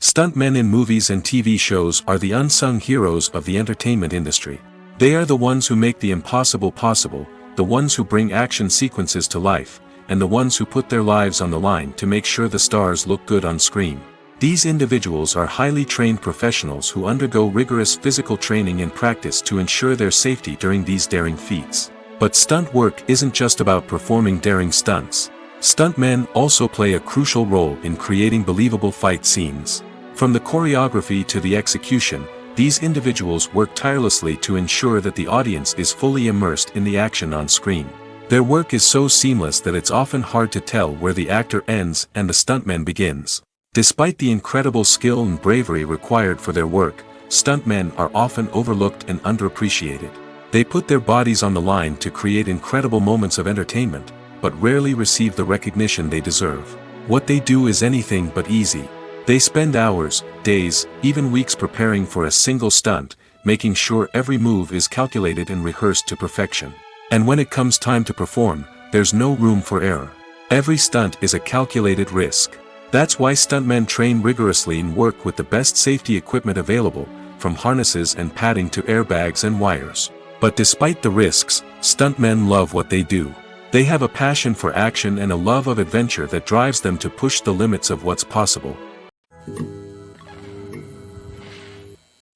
Stuntmen in movies and TV shows are the unsung heroes of the entertainment industry. They are the ones who make the impossible possible, the ones who bring action sequences to life, and the ones who put their lives on the line to make sure the stars look good on screen. These individuals are highly trained professionals who undergo rigorous physical training and practice to ensure their safety during these daring feats. But stunt work isn't just about performing daring stunts. Stuntmen also play a crucial role in creating believable fight scenes. From the choreography to the execution, these individuals work tirelessly to ensure that the audience is fully immersed in the action on screen. Their work is so seamless that it's often hard to tell where the actor ends and the stuntman begins. Despite the incredible skill and bravery required for their work, stuntmen are often overlooked and underappreciated. They put their bodies on the line to create incredible moments of entertainment, but rarely receive the recognition they deserve. What they do is anything but easy. They spend hours, days, even weeks preparing for a single stunt, making sure every move is calculated and rehearsed to perfection. And when it comes time to perform, there's no room for error. Every stunt is a calculated risk. That's why stuntmen train rigorously and work with the best safety equipment available, from harnesses and padding to airbags and wires. But despite the risks, stuntmen love what they do. They have a passion for action and a love of adventure that drives them to push the limits of what's possible.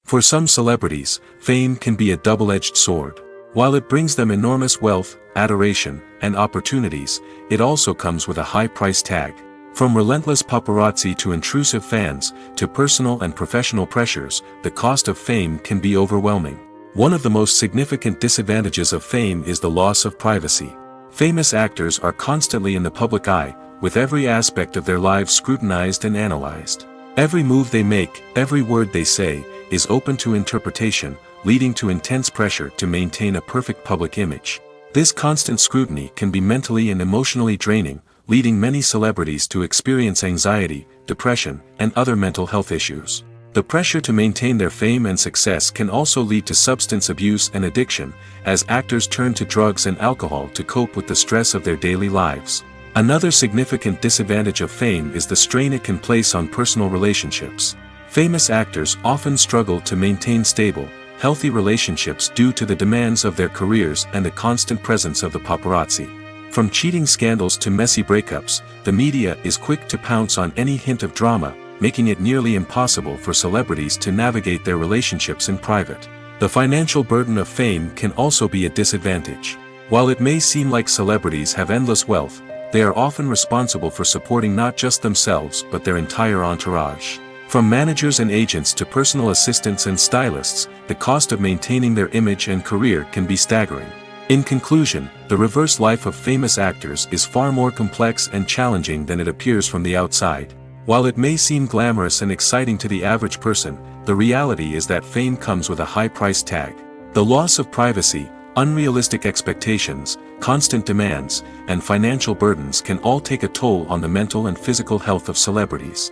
For some celebrities, fame can be a double-edged sword. While it brings them enormous wealth, adoration, and opportunities, it also comes with a high price tag. From relentless paparazzi to intrusive fans, to personal and professional pressures, the cost of fame can be overwhelming. One of the most significant disadvantages of fame is the loss of privacy. Famous actors are constantly in the public eye, with every aspect of their lives scrutinized and analyzed. Every move they make, every word they say, is open to interpretation, leading to intense pressure to maintain a perfect public image. This constant scrutiny can be mentally and emotionally draining, leading many celebrities to experience anxiety, depression, and other mental health issues. The pressure to maintain their fame and success can also lead to substance abuse and addiction, as actors turn to drugs and alcohol to cope with the stress of their daily lives. Another significant disadvantage of fame is the strain it can place on personal relationships. Famous actors often struggle to maintain stable, healthy relationships due to the demands of their careers and the constant presence of the paparazzi. From cheating scandals to messy breakups, the media is quick to pounce on any hint of drama, making it nearly impossible for celebrities to navigate their relationships in private. The financial burden of fame can also be a disadvantage. While it may seem like celebrities have endless wealth, they are often responsible for supporting not just themselves but their entire entourage. From managers and agents to personal assistants and stylists, the cost of maintaining their image and career can be staggering. In conclusion, the reverse life of famous actors is far more complex and challenging than it appears from the outside. While it may seem glamorous and exciting to the average person, the reality is that fame comes with a high price tag. The loss of privacy, unrealistic expectations, constant demands, and financial burdens can all take a toll on the mental and physical health of celebrities.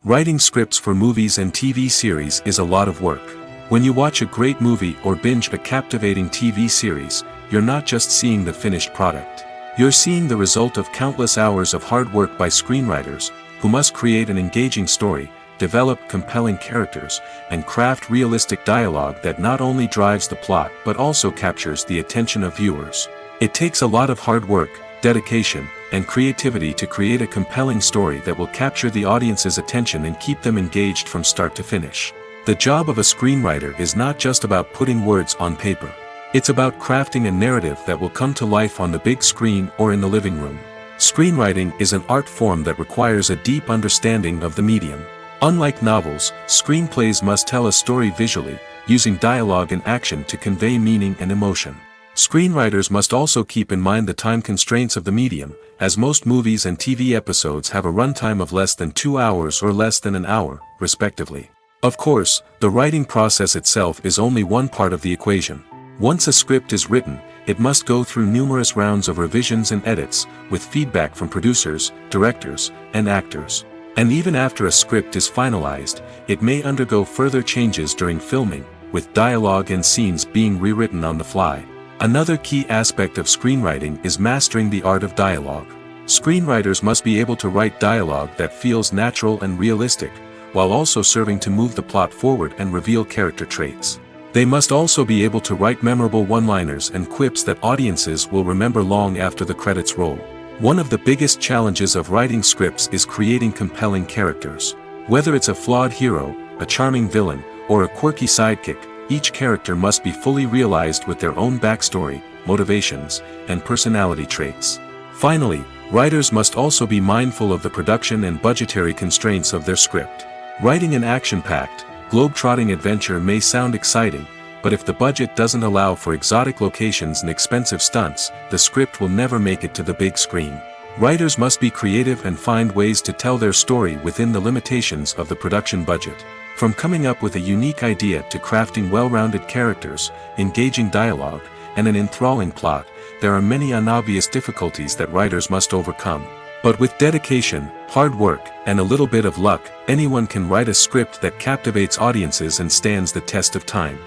Writing scripts for movies and TV series is a lot of work. When you watch a great movie or binge a captivating TV series, you're not just seeing the finished product. You're seeing the result of countless hours of hard work by screenwriters, who must create an engaging story, develop compelling characters, and craft realistic dialogue that not only drives the plot but also captures the attention of viewers. It takes a lot of hard work, dedication, and creativity to create a compelling story that will capture the audience's attention and keep them engaged from start to finish. The job of a screenwriter is not just about putting words on paper. It's about crafting a narrative that will come to life on the big screen or in the living room. Screenwriting is an art form that requires a deep understanding of the medium. Unlike novels, screenplays must tell a story visually, using dialogue and action to convey meaning and emotion. Screenwriters must also keep in mind the time constraints of the medium, as most movies and TV episodes have a runtime of less than 2 hours or less than an hour, respectively. Of course, the writing process itself is only one part of the equation. Once a script is written, it must go through numerous rounds of revisions and edits, with feedback from producers, directors, and actors. And even after a script is finalized, it may undergo further changes during filming, with dialogue and scenes being rewritten on the fly. Another key aspect of screenwriting is mastering the art of dialogue. Screenwriters must be able to write dialogue that feels natural and realistic, while also serving to move the plot forward and reveal character traits. They must also be able to write memorable one-liners and quips that audiences will remember long after the credits roll. One of the biggest challenges of writing scripts is creating compelling characters. Whether it's a flawed hero, a charming villain, or a quirky sidekick, each character must be fully realized with their own backstory, motivations, and personality traits. Finally, writers must also be mindful of the production and budgetary constraints of their script. Writing an action-packed, globe-trotting adventure may sound exciting, but if the budget doesn't allow for exotic locations and expensive stunts, the script will never make it to the big screen. Writers must be creative and find ways to tell their story within the limitations of the production budget. From coming up with a unique idea to crafting well-rounded characters, engaging dialogue, and an enthralling plot, there are many unobvious difficulties that writers must overcome. But with dedication, hard work, and a little bit of luck, anyone can write a script that captivates audiences and stands the test of time.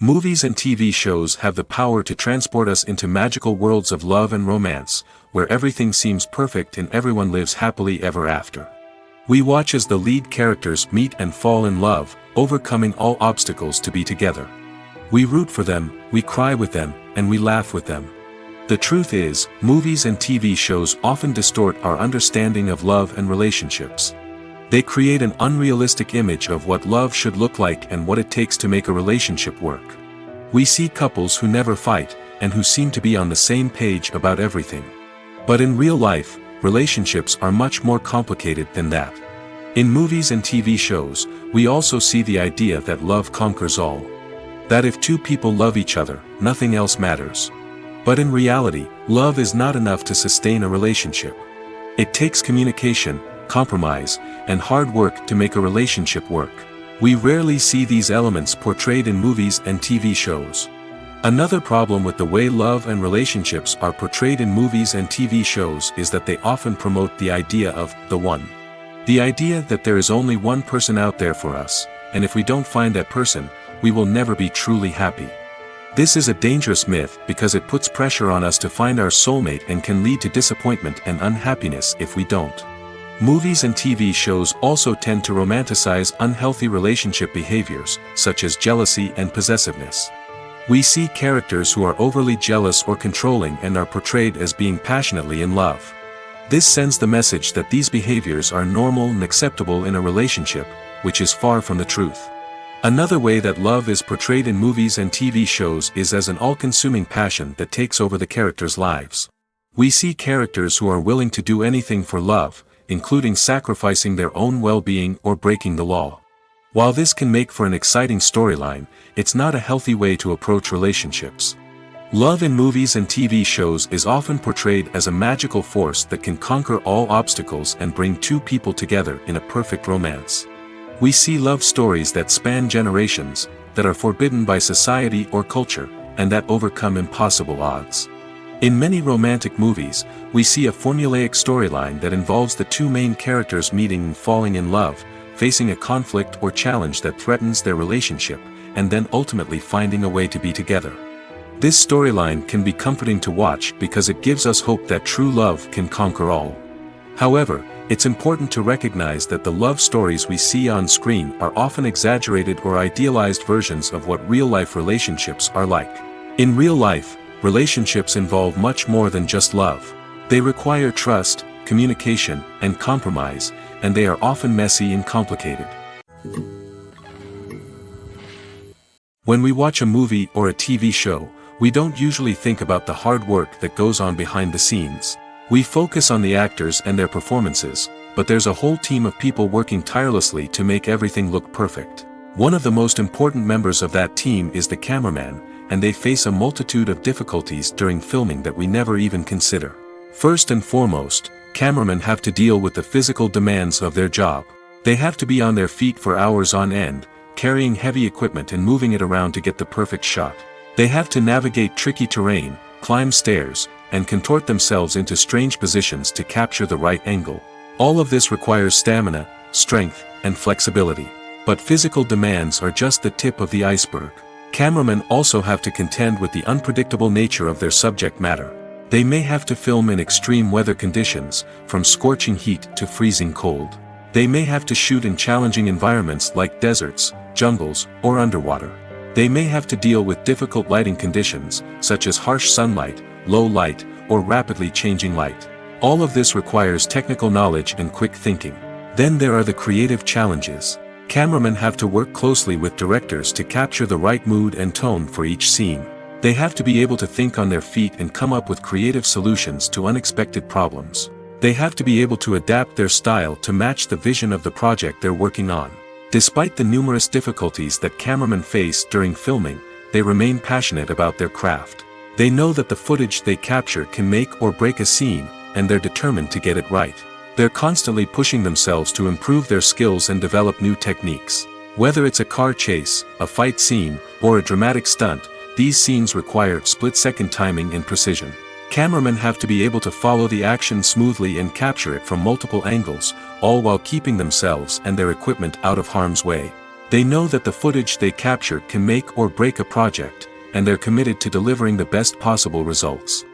Movies and TV shows have the power to transport us into magical worlds of love and romance, where everything seems perfect and everyone lives happily ever after. We watch as the lead characters meet and fall in love, overcoming all obstacles to be together. We root for them, we cry with them, and we laugh with them. The truth is, movies and TV shows often distort our understanding of love and relationships. They create an unrealistic image of what love should look like and what it takes to make a relationship work. We see couples who never fight, and who seem to be on the same page about everything. But in real life, relationships are much more complicated than that. In movies and TV shows, we also see the idea that love conquers all. That if two people love each other, nothing else matters. But in reality, love is not enough to sustain a relationship. It takes communication, compromise, and hard work to make a relationship work. We rarely see these elements portrayed in movies and TV shows. Another problem with the way love and relationships are portrayed in movies and TV shows is that they often promote the idea of the one. The idea that there is only one person out there for us, and if we don't find that person, we will never be truly happy. This is a dangerous myth because it puts pressure on us to find our soulmate and can lead to disappointment and unhappiness if we don't. Movies and TV shows also tend to romanticize unhealthy relationship behaviors, such as jealousy and possessiveness. We see characters who are overly jealous or controlling and are portrayed as being passionately in love. This sends the message that these behaviors are normal and acceptable in a relationship, which is far from the truth. Another way that love is portrayed in movies and TV shows is as an all-consuming passion that takes over the characters' lives. We see characters who are willing to do anything for love, including sacrificing their own well-being or breaking the law. While this can make for an exciting storyline, it's not a healthy way to approach relationships. Love in movies and TV shows is often portrayed as a magical force that can conquer all obstacles and bring two people together in a perfect romance. We see love stories that span generations, that are forbidden by society or culture, and that overcome impossible odds. In many romantic movies, we see a formulaic storyline that involves the two main characters meeting and falling in love, facing a conflict or challenge that threatens their relationship, and then ultimately finding a way to be together. This storyline can be comforting to watch because it gives us hope that true love can conquer all. However, it's important to recognize that the love stories we see on screen are often exaggerated or idealized versions of what real-life relationships are like. In real life, relationships involve much more than just love. They require trust, communication, and compromise, and they are often messy and complicated. When we watch a movie or a TV show, we don't usually think about the hard work that goes on behind the scenes. We focus on the actors and their performances, but there's a whole team of people working tirelessly to make everything look perfect. One of the most important members of that team is the cameraman, and they face a multitude of difficulties during filming that we never even consider. First and foremost, cameramen have to deal with the physical demands of their job. They have to be on their feet for hours on end, carrying heavy equipment and moving it around to get the perfect shot. They have to navigate tricky terrain, climb stairs, and contort themselves into strange positions to capture the right angle. All of this requires stamina, strength, and flexibility. But physical demands are just the tip of the iceberg. Cameramen also have to contend with the unpredictable nature of their subject matter. They may have to film in extreme weather conditions, from scorching heat to freezing cold. They may have to shoot in challenging environments like deserts, jungles, or underwater. They may have to deal with difficult lighting conditions, such as harsh sunlight, low light, or rapidly changing light. All of this requires technical knowledge and quick thinking. Then there are the creative challenges. Cameramen have to work closely with directors to capture the right mood and tone for each scene. They have to be able to think on their feet and come up with creative solutions to unexpected problems. They have to be able to adapt their style to match the vision of the project they're working on. Despite the numerous difficulties that cameramen face during filming, they remain passionate about their craft. They know that the footage they capture can make or break a scene, and they're determined to get it right. They're constantly pushing themselves to improve their skills and develop new techniques. Whether it's a car chase, a fight scene, or a dramatic stunt, these scenes require split-second timing and precision. Cameramen have to be able to follow the action smoothly and capture it from multiple angles, all while keeping themselves and their equipment out of harm's way. They know that the footage they capture can make or break a project, and they're committed to delivering the best possible results.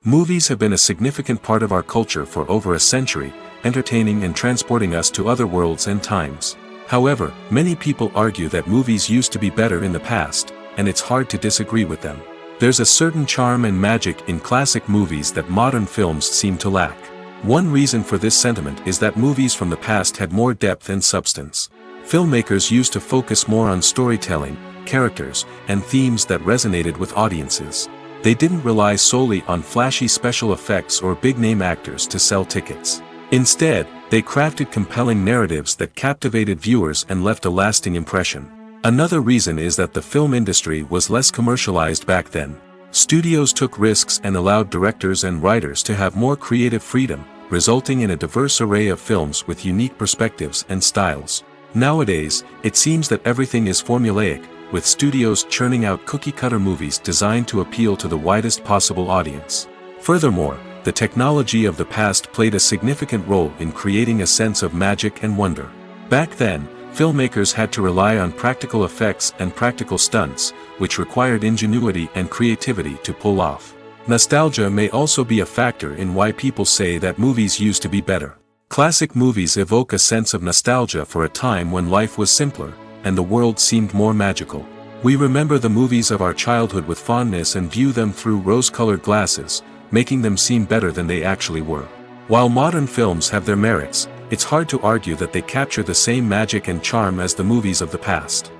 Movies have been a significant part of our culture for over a century, entertaining and transporting us to other worlds and times. However, many people argue that movies used to be better in the past, and it's hard to disagree with them. There's a certain charm and magic in classic movies that modern films seem to lack. One reason for this sentiment is that movies from the past had more depth and substance. Filmmakers used to focus more on storytelling, characters, and themes that resonated with audiences. They didn't rely solely on flashy special effects or big-name actors to sell tickets. Instead, they crafted compelling narratives that captivated viewers and left a lasting impression. Another reason is that the film industry was less commercialized back then. Studios took risks and allowed directors and writers to have more creative freedom, resulting in a diverse array of films with unique perspectives and styles. Nowadays, it seems that everything is formulaic, with studios churning out cookie-cutter movies designed to appeal to the widest possible audience. Furthermore, the technology of the past played a significant role in creating a sense of magic and wonder. Back then, filmmakers had to rely on practical effects and practical stunts, which required ingenuity and creativity to pull off. Nostalgia may also be a factor in why people say that movies used to be better. Classic movies evoke a sense of nostalgia for a time when life was simpler, and the world seemed more magical. We remember the movies of our childhood with fondness and view them through rose-colored glasses, making them seem better than they actually were. While modern films have their merits, it's hard to argue that they capture the same magic and charm as the movies of the past.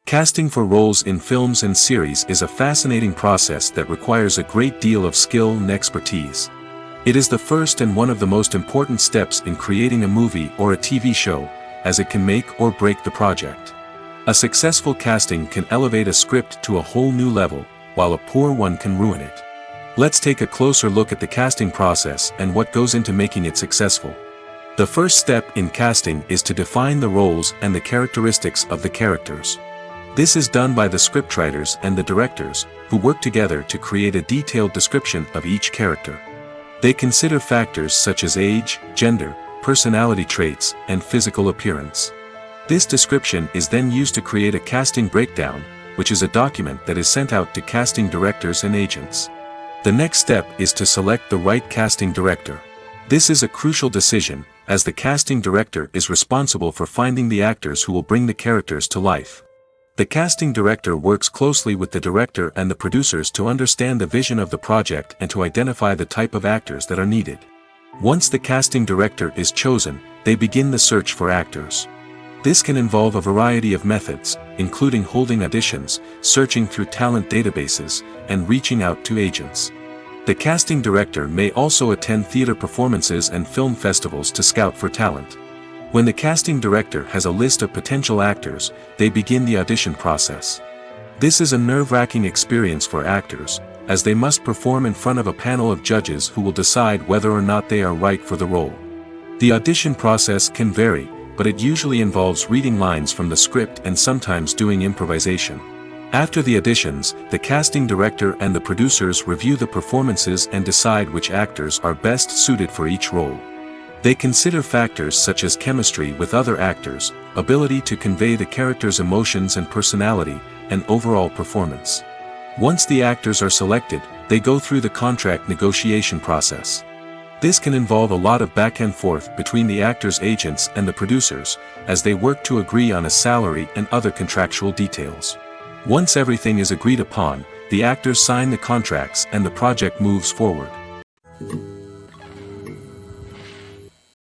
Casting for roles in films and series is a fascinating process that requires a great deal of skill and expertise. It is the first and one of the most important steps in creating a movie or a TV show, as it can make or break the project. A successful casting can elevate a script to a whole new level, while a poor one can ruin it. Let's take a closer look at the casting process and what goes into making it successful. The first step in casting is to define the roles and the characteristics of the characters. This is done by the scriptwriters and the directors, who work together to create a detailed description of each character. They consider factors such as age, gender, personality traits, and physical appearance. This description is then used to create a casting breakdown, which is a document that is sent out to casting directors and agents. The next step is to select the right casting director. This is a crucial decision, as the casting director is responsible for finding the actors who will bring the characters to life. The casting director works closely with the director and the producers to understand the vision of the project and to identify the type of actors that are needed. Once the casting director is chosen, they begin the search for actors. This can involve a variety of methods, including holding auditions, searching through talent databases, and reaching out to agents. The casting director may also attend theater performances and film festivals to scout for talent. When the casting director has a list of potential actors, they begin the audition process. This is a nerve-wracking experience for actors, as they must perform in front of a panel of judges who will decide whether or not they are right for the role. The audition process can vary, but it usually involves reading lines from the script and sometimes doing improvisation. After the auditions, the casting director and the producers review the performances and decide which actors are best suited for each role. They consider factors such as chemistry with other actors, ability to convey the character's emotions and personality, and overall performance. Once the actors are selected, they go through the contract negotiation process. This can involve a lot of back and forth between the actors' agents and the producers, as they work to agree on a salary and other contractual details. Once everything is agreed upon, the actors sign the contracts and the project moves forward.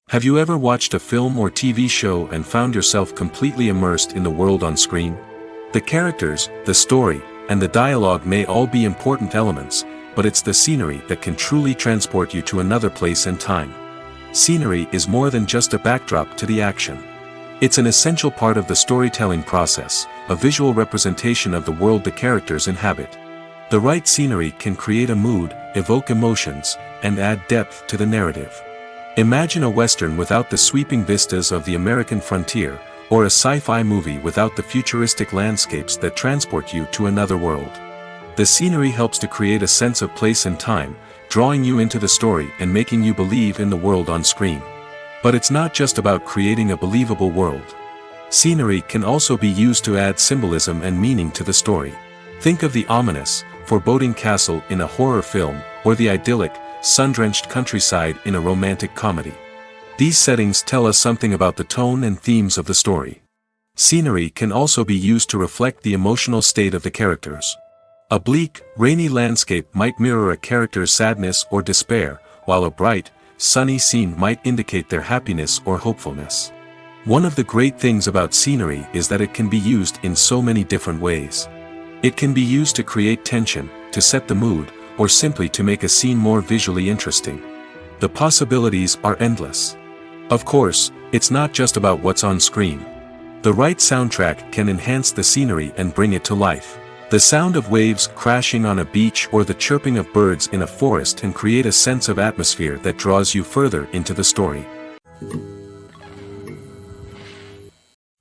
Have you ever watched a film or TV show and found yourself completely immersed in the world on screen? The characters, the story, and the dialogue may all be important elements, but it's the scenery that can truly transport you to another place and time. Scenery is more than just a backdrop to the action. It's an essential part of the storytelling process, a visual representation of the world the characters inhabit. The right scenery can create a mood, evoke emotions, and add depth to the narrative. Imagine a Western without the sweeping vistas of the American frontier, or a sci-fi movie without the futuristic landscapes that transport you to another world. The scenery helps to create a sense of place and time, drawing you into the story and making you believe in the world on screen. But it's not just about creating a believable world. Scenery can also be used to add symbolism and meaning to the story. Think of the ominous, foreboding castle in a horror film, or the idyllic, sun-drenched countryside in a romantic comedy. These settings tell us something about the tone and themes of the story. Scenery can also be used to reflect the emotional state of the characters. A bleak, rainy landscape might mirror a character's sadness or despair, while a bright, sunny scene might indicate their happiness or hopefulness. One of the great things about scenery is that it can be used in so many different ways. It can be used to create tension, to set the mood, or simply to make a scene more visually interesting. The possibilities are endless. Of course, it's not just about what's on screen. The right soundtrack can enhance the scenery and bring it to life. The sound of waves crashing on a beach or the chirping of birds in a forest can create a sense of atmosphere that draws you further into the story.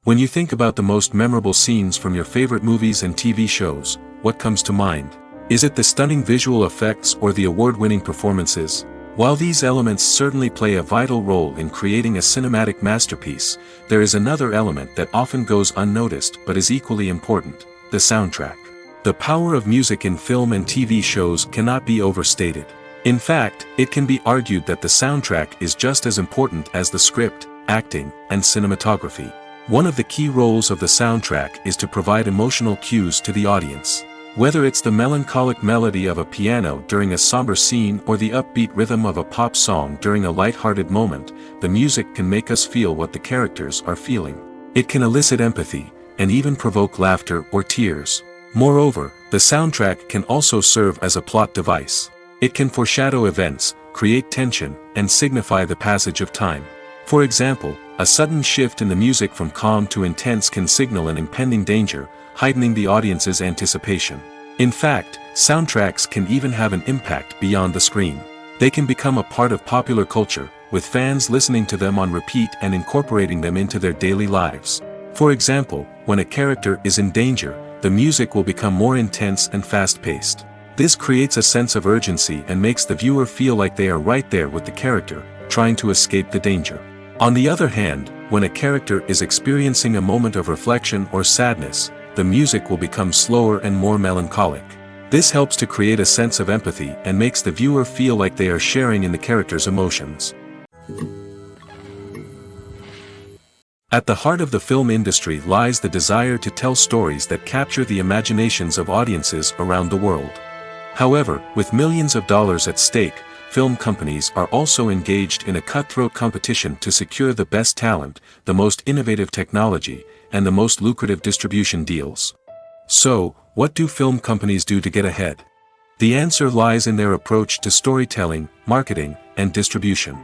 When you think about the most memorable scenes from your favorite movies and TV shows, what comes to mind? Is it the stunning visual effects or the award-winning performances? While these elements certainly play a vital role in creating a cinematic masterpiece, there is another element that often goes unnoticed but is equally important: the soundtrack. The power of music in film and TV shows cannot be overstated. In fact, it can be argued that the soundtrack is just as important as the script, acting, and cinematography. One of the key roles of the soundtrack is to provide emotional cues to the audience. Whether it's the melancholic melody of a piano during a somber scene or the upbeat rhythm of a pop song during a light-hearted moment, the music can make us feel what the characters are feeling. It can elicit empathy, and even provoke laughter or tears. Moreover, the soundtrack can also serve as a plot device. It can foreshadow events, create tension, and signify the passage of time. For example, a sudden shift in the music from calm to intense can signal an impending danger, heightening the audience's anticipation. In fact, soundtracks can even have an impact beyond the screen. They can become a part of popular culture, with fans listening to them on repeat and incorporating them into their daily lives. For example, when a character is in danger, the music will become more intense and fast-paced. This creates a sense of urgency and makes the viewer feel like they are right there with the character, trying to escape the danger. On the other hand, when a character is experiencing a moment of reflection or sadness, the music will become slower and more melancholic. This helps to create a sense of empathy and makes the viewer feel like they are sharing in the character's emotions. At the heart of the film industry lies the desire to tell stories that capture the imaginations of audiences around the world. However, with millions of dollars at stake, film companies are also engaged in a cutthroat competition to secure the best talent, the most innovative technology, and the most lucrative distribution deals. So, what do film companies do to get ahead? The answer lies in their approach to storytelling, marketing, and distribution.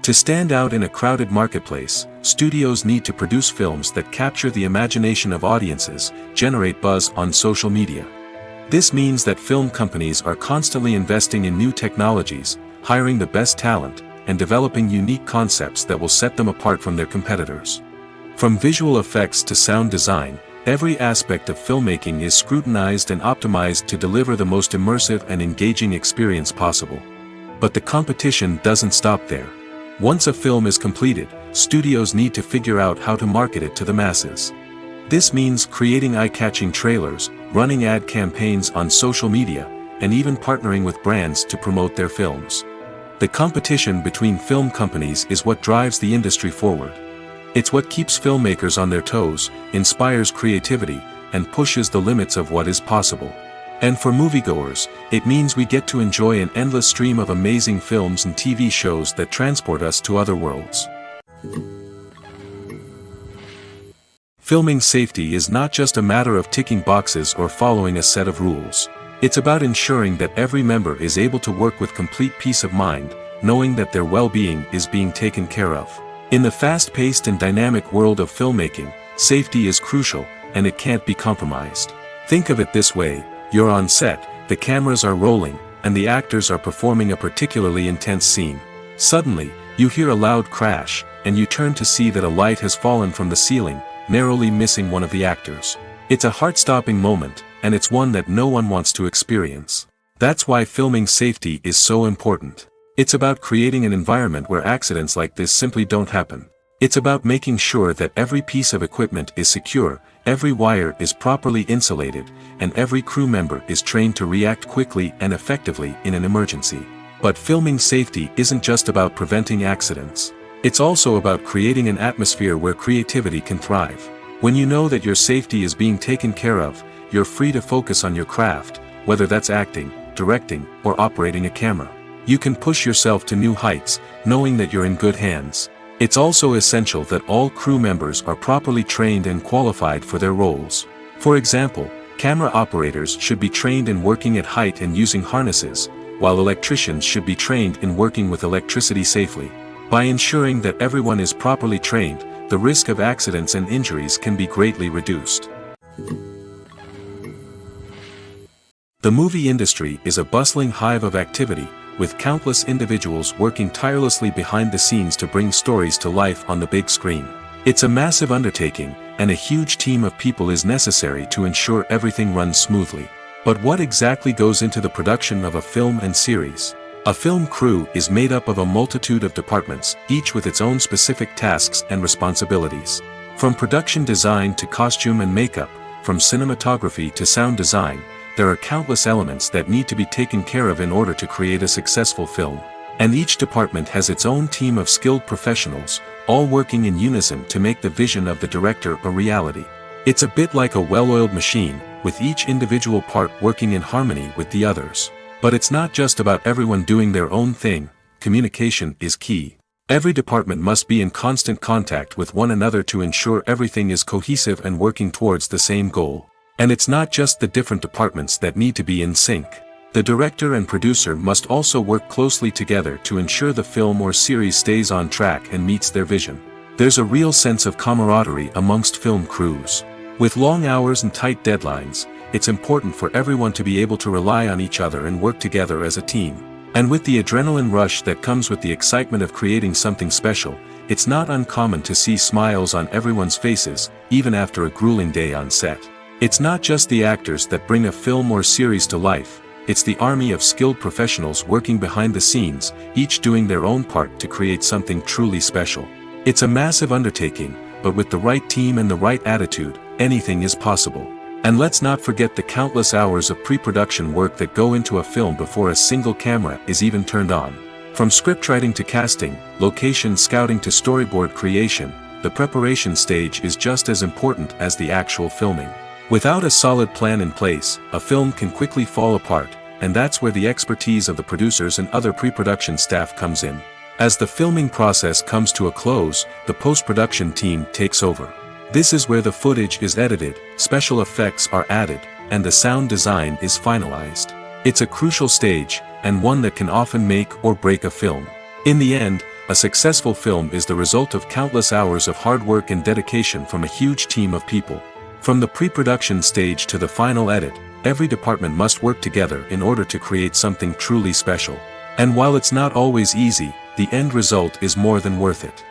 To stand out in a crowded marketplace, studios need to produce films that capture the imagination of audiences, generate buzz on social media. This means that film companies are constantly investing in new technologies, hiring the best talent, and developing unique concepts that will set them apart from their competitors. From visual effects to sound design, every aspect of filmmaking is scrutinized and optimized to deliver the most immersive and engaging experience possible. But the competition doesn't stop there. Once a film is completed, studios need to figure out how to market it to the masses. This means creating eye-catching trailers, running ad campaigns on social media, and even partnering with brands to promote their films. The competition between film companies is what drives the industry forward. It's what keeps filmmakers on their toes, inspires creativity, and pushes the limits of what is possible. And for moviegoers, it means we get to enjoy an endless stream of amazing films and TV shows that transport us to other worlds. Filming safety is not just a matter of ticking boxes or following a set of rules. It's about ensuring that every member is able to work with complete peace of mind, knowing that their well-being is being taken care of. In the fast-paced and dynamic world of filmmaking, safety is crucial, and it can't be compromised. Think of it this way: you're on set, the cameras are rolling, and the actors are performing a particularly intense scene. Suddenly, you hear a loud crash, and you turn to see that a light has fallen from the ceiling, narrowly missing one of the actors. It's a heart-stopping moment, and it's one that no one wants to experience. That's why filming safety is so important. It's about creating an environment where accidents like this simply don't happen. It's about making sure that every piece of equipment is secure, every wire is properly insulated, and every crew member is trained to react quickly and effectively in an emergency. But filming safety isn't just about preventing accidents. It's also about creating an atmosphere where creativity can thrive. When you know that your safety is being taken care of, you're free to focus on your craft, whether that's acting, directing, or operating a camera. You can push yourself to new heights, knowing that you're in good hands. It's also essential that all crew members are properly trained and qualified for their roles. For example, camera operators should be trained in working at height and using harnesses, while electricians should be trained in working with electricity safely. By ensuring that everyone is properly trained, the risk of accidents and injuries can be greatly reduced. The movie industry is a bustling hive of activity, with countless individuals working tirelessly behind the scenes to bring stories to life on the big screen. It's a massive undertaking, and a huge team of people is necessary to ensure everything runs smoothly. But what exactly goes into the production of a film and series? A film crew is made up of a multitude of departments, each with its own specific tasks and responsibilities. From production design to costume and makeup, from cinematography to sound design, there are countless elements that need to be taken care of in order to create a successful film. And each department has its own team of skilled professionals, all working in unison to make the vision of the director a reality. It's a bit like a well-oiled machine, with each individual part working in harmony with the others. But it's not just about everyone doing their own thing. Communication is key. Every department must be in constant contact with one another to ensure everything is cohesive and working towards the same goal. And it's not just the different departments that need to be in sync. The director and producer must also work closely together to ensure the film or series stays on track and meets their vision. There's a real sense of camaraderie amongst film crews. With long hours and tight deadlines, it's important for everyone to be able to rely on each other and work together as a team. And with the adrenaline rush that comes with the excitement of creating something special, it's not uncommon to see smiles on everyone's faces, even after a grueling day on set. It's not just the actors that bring a film or series to life, it's the army of skilled professionals working behind the scenes, each doing their own part to create something truly special. It's a massive undertaking, but with the right team and the right attitude, anything is possible. And let's not forget the countless hours of pre-production work that go into a film before a single camera is even turned on. From scriptwriting to casting, location scouting to storyboard creation, the preparation stage is just as important as the actual filming. Without a solid plan in place, a film can quickly fall apart, and that's where the expertise of the producers and other pre-production staff comes in. As the filming process comes to a close, the post-production team takes over. This is where the footage is edited, special effects are added, and the sound design is finalized. It's a crucial stage, and one that can often make or break a film. In the end, a successful film is the result of countless hours of hard work and dedication from a huge team of people. From the pre-production stage to the final edit, every department must work together in order to create something truly special. And while it's not always easy, the end result is more than worth it.